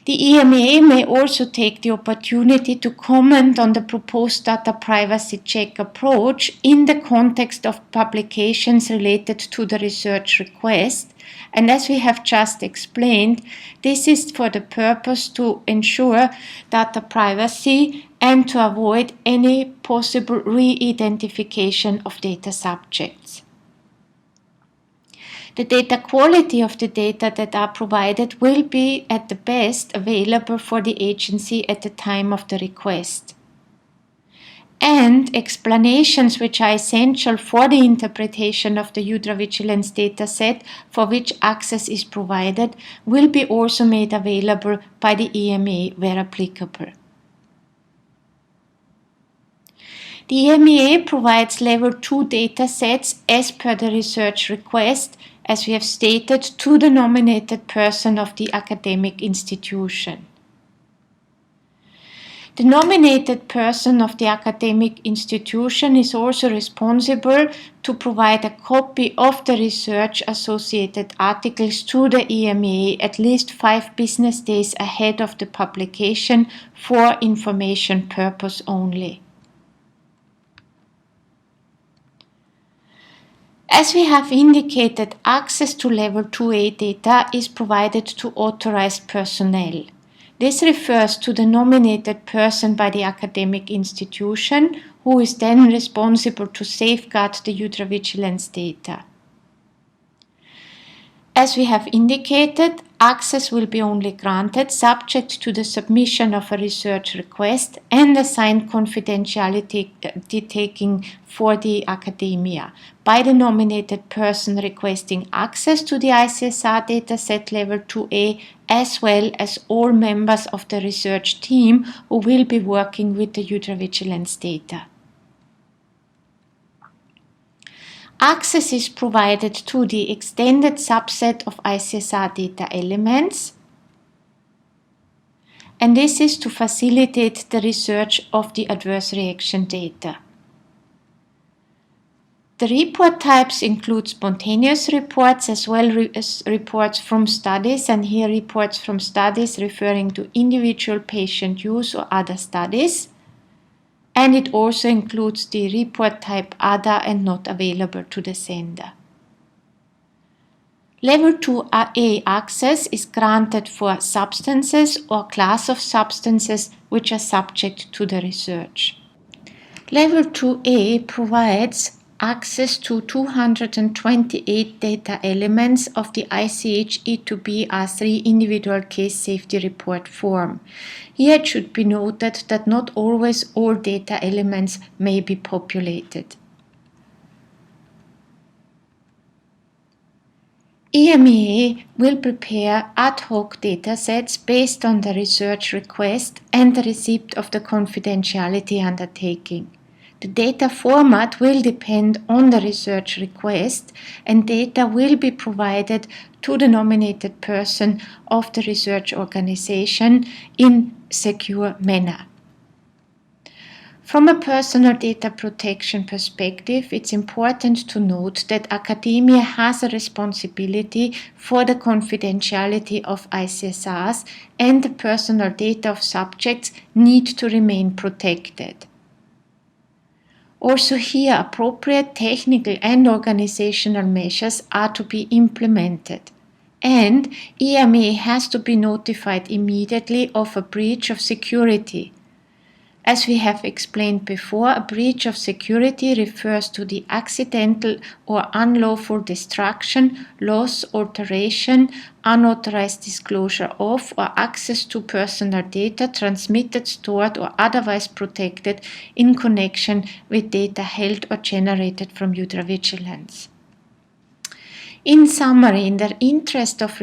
The EMA may also take the opportunity to comment on the proposed data privacy check approach in the context of publications related to the research request. And as we have just explained, this is for the purpose to ensure data privacy and to avoid any possible re-identification of data subjects. The data quality of the data that are provided will be at the best available for the agency at the time of the request. And explanations which are essential for the interpretation of the EudraVigilance dataset for which access is provided will be also made available by the EMA where applicable. The EMA provides Level 2 datasets as per the research request, as we have stated, to the nominated person of the academic institution. The nominated person of the academic institution is also responsible to provide a copy of the research associated articles to the EMA at least 5 business days ahead of the publication for information purpose only. As we have indicated, access to Level 2A data is provided to authorized personnel. This refers to the nominated person by the academic institution, who is then responsible to safeguard the EudraVigilance data. As we have indicated, access will be only granted subject to the submission of a research request and assigned confidentiality taking for the academia by the nominated person requesting access to the ICSR dataset Level 2A, as well as all members of the research team who will be working with the EudraVigilance data. Access is provided to the extended subset of ICSR data elements, and this is to facilitate the research of the adverse reaction data. The report types include spontaneous reports as well as reports from studies, and here reports from studies referring to individual patient use or other studies. And it also includes the report type other and not available to the sender. Level 2A access is granted for substances or class of substances which are subject to the research. Level 2A provides access to 228 data elements of the ICH E2B R3 individual case safety report form. Here it should be noted that not always all data elements may be populated. EMA will prepare ad hoc datasets based on the research request and the receipt of the confidentiality undertaking. The data format will depend on the research request, and data will be provided to the nominated person of the research organization in a secure manner. From a personal data protection perspective, it's important to note that academia has a responsibility for the confidentiality of ICSRs, and the personal data of subjects need to remain protected. Also here, appropriate technical and organizational measures are to be implemented, and EMA has to be notified immediately of a breach of security. As we have explained before, a breach of security refers to the accidental or unlawful destruction, loss, alteration, unauthorized disclosure of, or access to personal data transmitted, stored, or otherwise protected in connection with data held or generated from EudraVigilance. In summary, in the interest of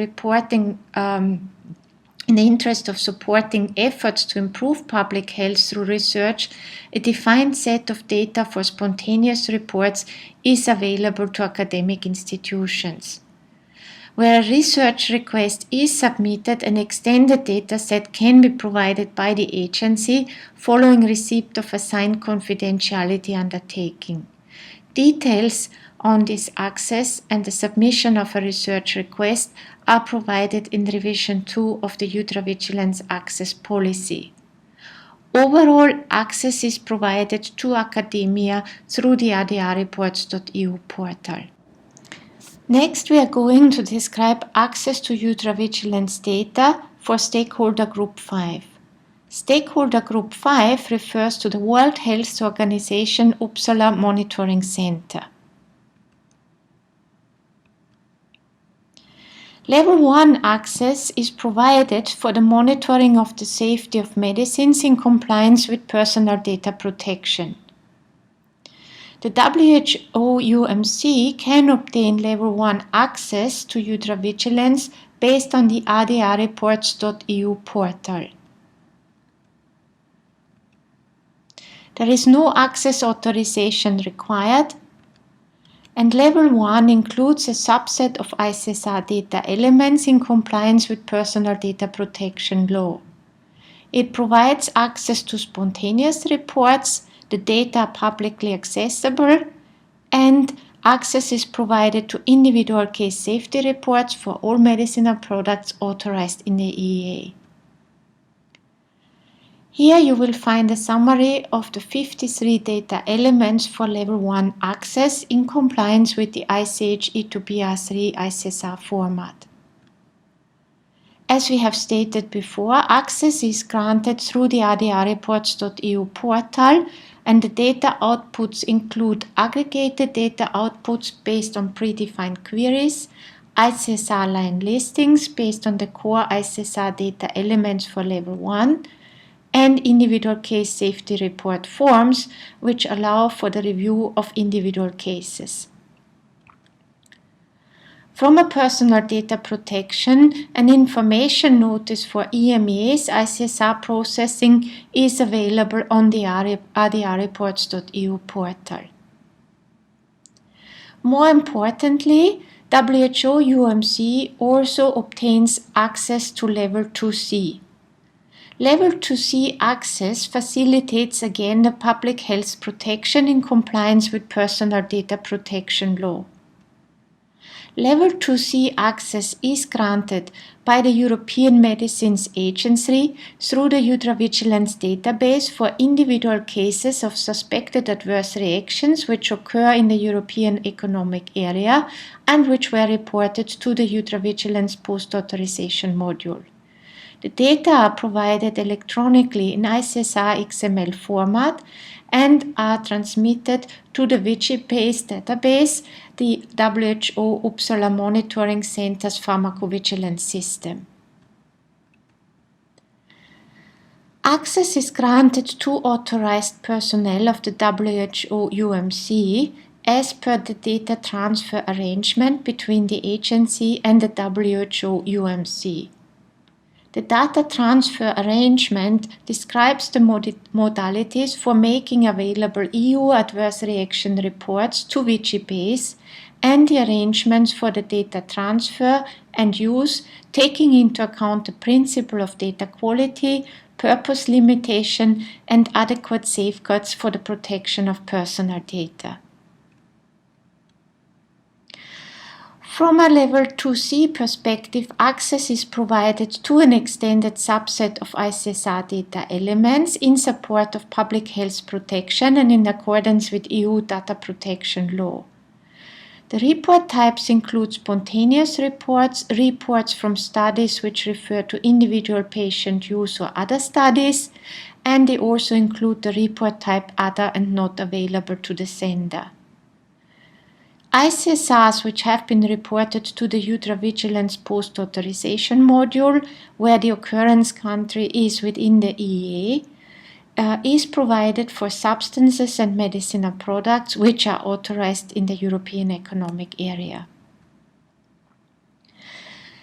supporting efforts to improve public health through research, a defined set of data for spontaneous reports is available to academic institutions. Where a research request is submitted, an extended data set can be provided by the agency following receipt of a signed confidentiality undertaking. Details on this access and the submission of a research request are provided in Revision 2 of the EudraVigilance Access Policy. Overall, access is provided to academia through the adrreports.eu portal. Next, we are going to describe access to EudraVigilance data for Stakeholder Group 5. Stakeholder Group 5 refers to the World Health Organization Uppsala Monitoring Center. Level 1 access is provided for the monitoring of the safety of medicines in compliance with personal data protection. The WHO-UMC can obtain Level 1 access to EudraVigilance based on the adrreports.eu portal. There is no access authorization required, and Level 1 includes a subset of ICSR data elements in compliance with personal data protection law. It provides access to spontaneous reports, the data are publicly accessible, and access is provided to individual case safety reports for all medicinal products authorized in the EEA. Here you will find a summary of the 53 data elements for Level 1 access in compliance with the ICH E2BR3 ICSR format. As we have stated before, access is granted through the adrreports.eu portal, and the data outputs include aggregated data outputs based on predefined queries, ICSR line listings based on the core ICSR data elements for Level 1, and individual case safety report forms, which allow for the review of individual cases. From a personal data protection, an information notice for EMEA's ICSR processing is available on the adrreports.eu portal. More importantly, WHO-UMC also obtains access to Level 2C. Level 2C access facilitates again the public health protection in compliance with personal data protection law. Level 2C access is granted by the European Medicines Agency through the EudraVigilance database for individual cases of suspected adverse reactions which occur in the European Economic Area and which were reported to the EudraVigilance post-authorization module. The data are provided electronically in ICSR XML format and are transmitted to the VigiBase database, the WHO Uppsala Monitoring Center's Pharmacovigilance system. Access is granted to authorized personnel of the WHO-UMC as per the data transfer arrangement between the agency and the WHO-UMC. The data transfer arrangement describes the modalities for making available EU adverse reaction reports to VigiBase and the arrangements for the data transfer and use, taking into account the principle of data quality, purpose limitation, and adequate safeguards for the protection of personal data. From a Level 2C perspective, access is provided to an extended subset of ICSR data elements in support of public health protection and in accordance with EU data protection law. The report types include spontaneous reports, reports from studies which refer to individual patient use or other studies, and they also include the report type other and not available to the sender. ICSRs which have been reported to the EudraVigilance post-authorization module, where the occurrence country is within the EEA, is provided for substances and medicinal products which are authorized in the European Economic Area.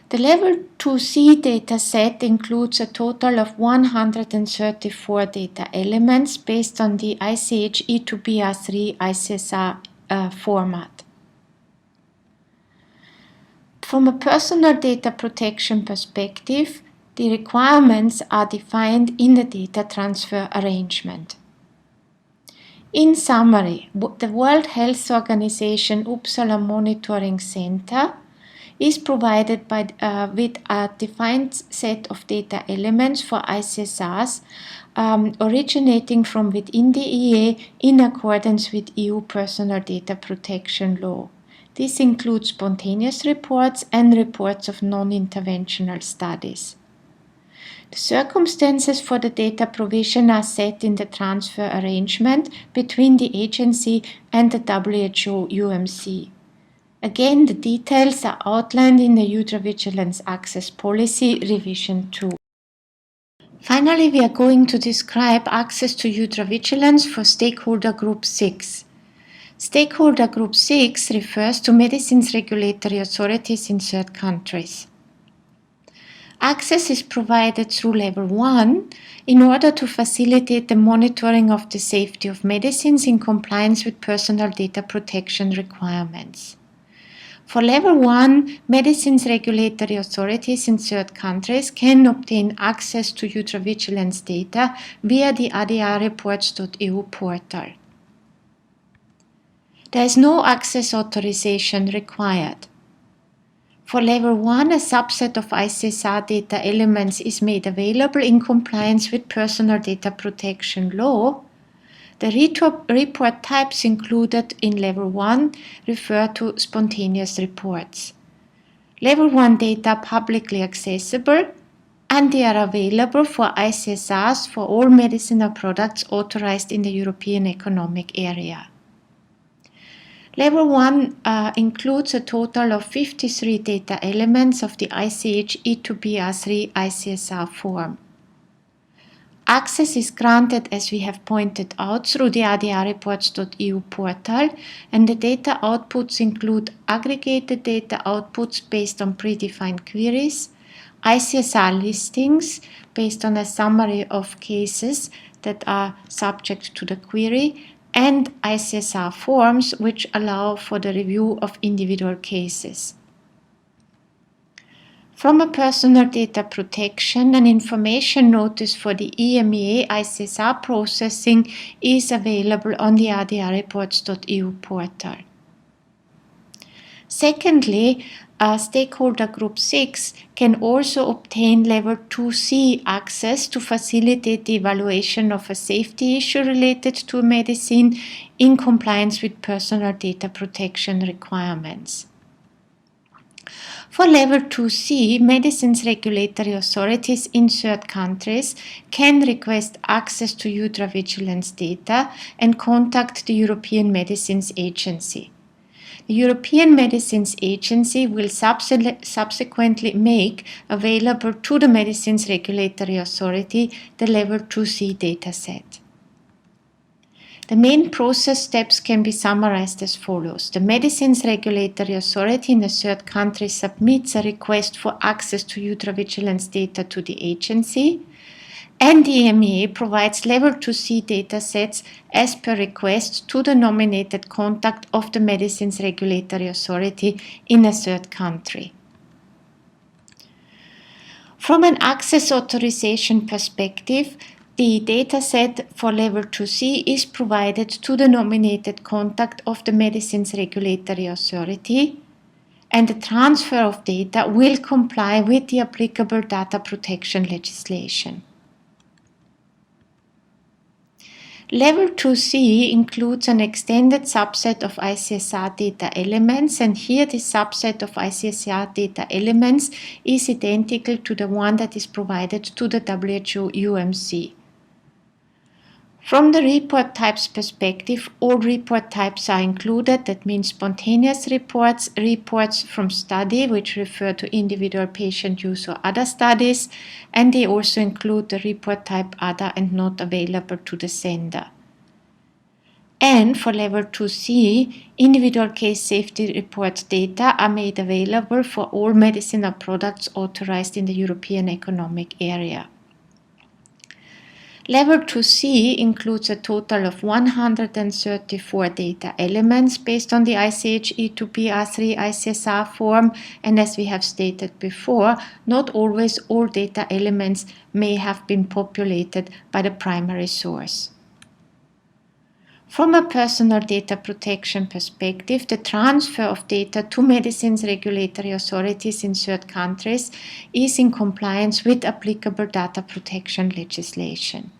The Level 2C dataset includes a total of 134 data elements based on the ICH E2BR3 ICSR format. From a personal data protection perspective, the requirements are defined in the data transfer arrangement. In summary, the World Health Organization Uppsala Monitoring Center is provided with a defined set of data elements for ICSRs originating from within the EEA in accordance with EU Personal Data Protection Law. This includes spontaneous reports and reports of non-interventional studies. The circumstances for the data provision are set in the transfer arrangement between the agency and the WHO UMC. Again, the details are outlined in the EudraVigilance Access Policy Revision 2. Finally, we are going to describe access to EudraVigilance for Stakeholder Group 6. Stakeholder Group 6 refers to medicines regulatory authorities in third countries. Access is provided through Level 1 in order to facilitate the monitoring of the safety of medicines in compliance with personal data protection requirements. For Level 1, medicines regulatory authorities in third countries can obtain access to EudraVigilance data via the adrreports.eu portal. There is no access authorization required. For Level 1, a subset of ICSR data elements is made available in compliance with personal data protection law. The report types included in Level 1 refer to spontaneous reports. Level 1 data are publicly accessible and they are available for ICSRs for all medicinal products authorized in the European Economic Area. Level 1 includes a total of 53 data elements of the ICH E2BR3 ICSR form. Access is granted, as we have pointed out, through the adrreports.eu portal, and the data outputs include aggregated data outputs based on predefined queries, ICSR listings based on a summary of cases that are subject to the query, and ICSR forms which allow for the review of individual cases. From a personal data protection, an information notice for the EMEA ICSR processing is available on the adrreports.eu portal. Secondly, Stakeholder Group 6 can also obtain Level 2C access to facilitate the evaluation of a safety issue related to a medicine in compliance with personal data protection requirements. For Level 2C, medicines regulatory authorities in third countries can request access to EudraVigilance data and contact the European Medicines Agency. The European Medicines Agency will subsequently make available to the Medicines Regulatory Authority the Level 2C dataset. The main process steps can be summarized as follows. The Medicines Regulatory Authority in a third country submits a request for access to EudraVigilance data to the agency, and the EMEA provides Level 2C datasets as per request to the nominated contact of the Medicines Regulatory Authority in a third country. From an access authorization perspective, the dataset for Level 2C is provided to the nominated contact of the Medicines Regulatory Authority, and the transfer of data will comply with the applicable data protection legislation. Level 2C includes an extended subset of ICSR data elements, and here the subset of ICSR data elements is identical to the one that is provided to the WHO UMC. From the report types perspective, all report types are included. That means spontaneous reports, reports from study, which refer to individual patient use or other studies, and they also include the report type other and not available to the sender. And for level 2C, individual case safety report data are made available for all medicinal products authorized in the European Economic Area. Level 2C includes a total of 134 data elements based on the ICH E2P-R3 ICSR form, and as we have stated before, not always all data elements may have been populated by the primary source. From a personal data protection perspective, the transfer of data to medicines regulatory authorities in third countries is in compliance with applicable data protection legislation.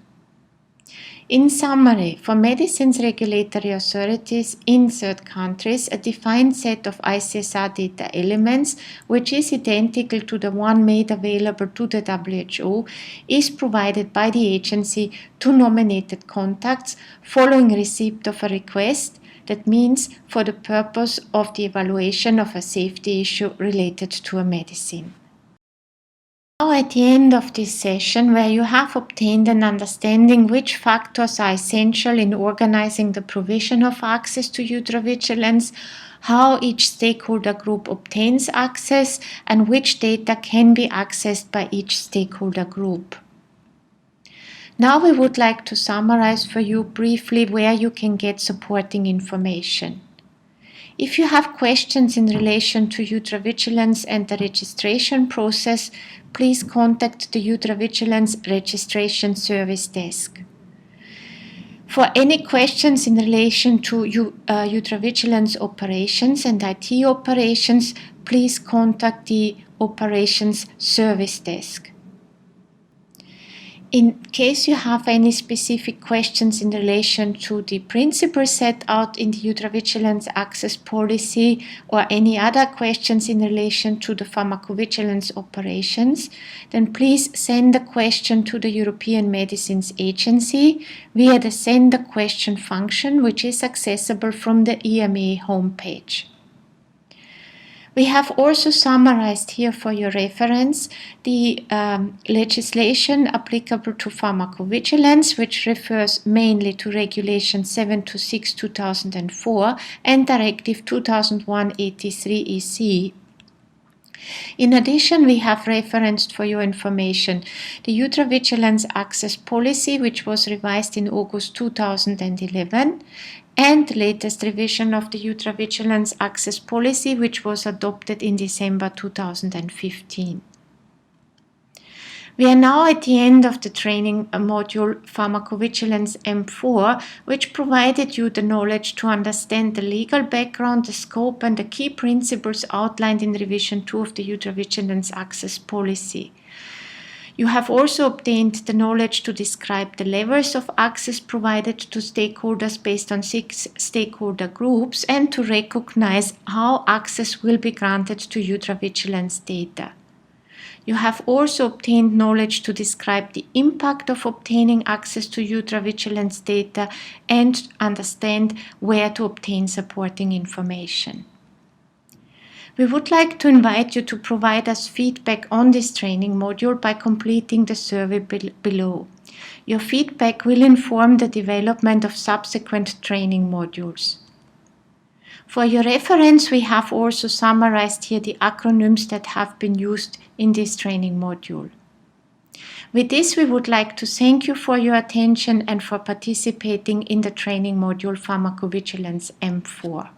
In summary, for medicines regulatory authorities in third countries, a defined set of ICSR data elements, which is identical to the one made available to the WHO, is provided by the agency to nominated contacts following receipt of a request. That means for the purpose of the evaluation of a safety issue related to a medicine. Now at the end of this session, where you have obtained an understanding which factors are essential in organizing the provision of access to EudraVigilance, how each stakeholder group obtains access, and which data can be accessed by each stakeholder group. Now we would like to summarize for you briefly where you can get supporting information. If you have questions in relation to EudraVigilance and the registration process, please contact the EudraVigilance Registration Service Desk. For any questions in relation to EudraVigilance operations and IT operations, please contact the Operations Service Desk. In case you have any specific questions in relation to the principles set out in the EudraVigilance access policy or any other questions in relation to the pharmacovigilance operations, then please send the question to the European Medicines Agency via the Send a Question function, which is accessible from the EMA homepage. We have also summarized here for your reference the legislation applicable to pharmacovigilance, which refers mainly to Regulation 726/2004 and Directive 2001/83/EC. In addition, we have referenced for your information the EudraVigilance Access Policy, which was revised in August 2011, and the latest revision of the EudraVigilance Access Policy, which was adopted in December 2015. We are now at the end of the training module Pharmacovigilance M4, which provided you the knowledge to understand the legal background, the scope, and the key principles outlined in Revision 2 of the EudraVigilance Access Policy. You have also obtained the knowledge to describe the levels of access provided to stakeholders based on 6 stakeholder groups and to recognize how access will be granted to EudraVigilance data. You have also obtained knowledge to describe the impact of obtaining access to EudraVigilance data and understand where to obtain supporting information. We would like to invite you to provide us feedback on this training module by completing the survey below. Your feedback will inform the development of subsequent training modules. For your reference, we have also summarized here the acronyms that have been used in this training module. With this, we would like to thank you for your attention and for participating in the training module Pharmacovigilance M4.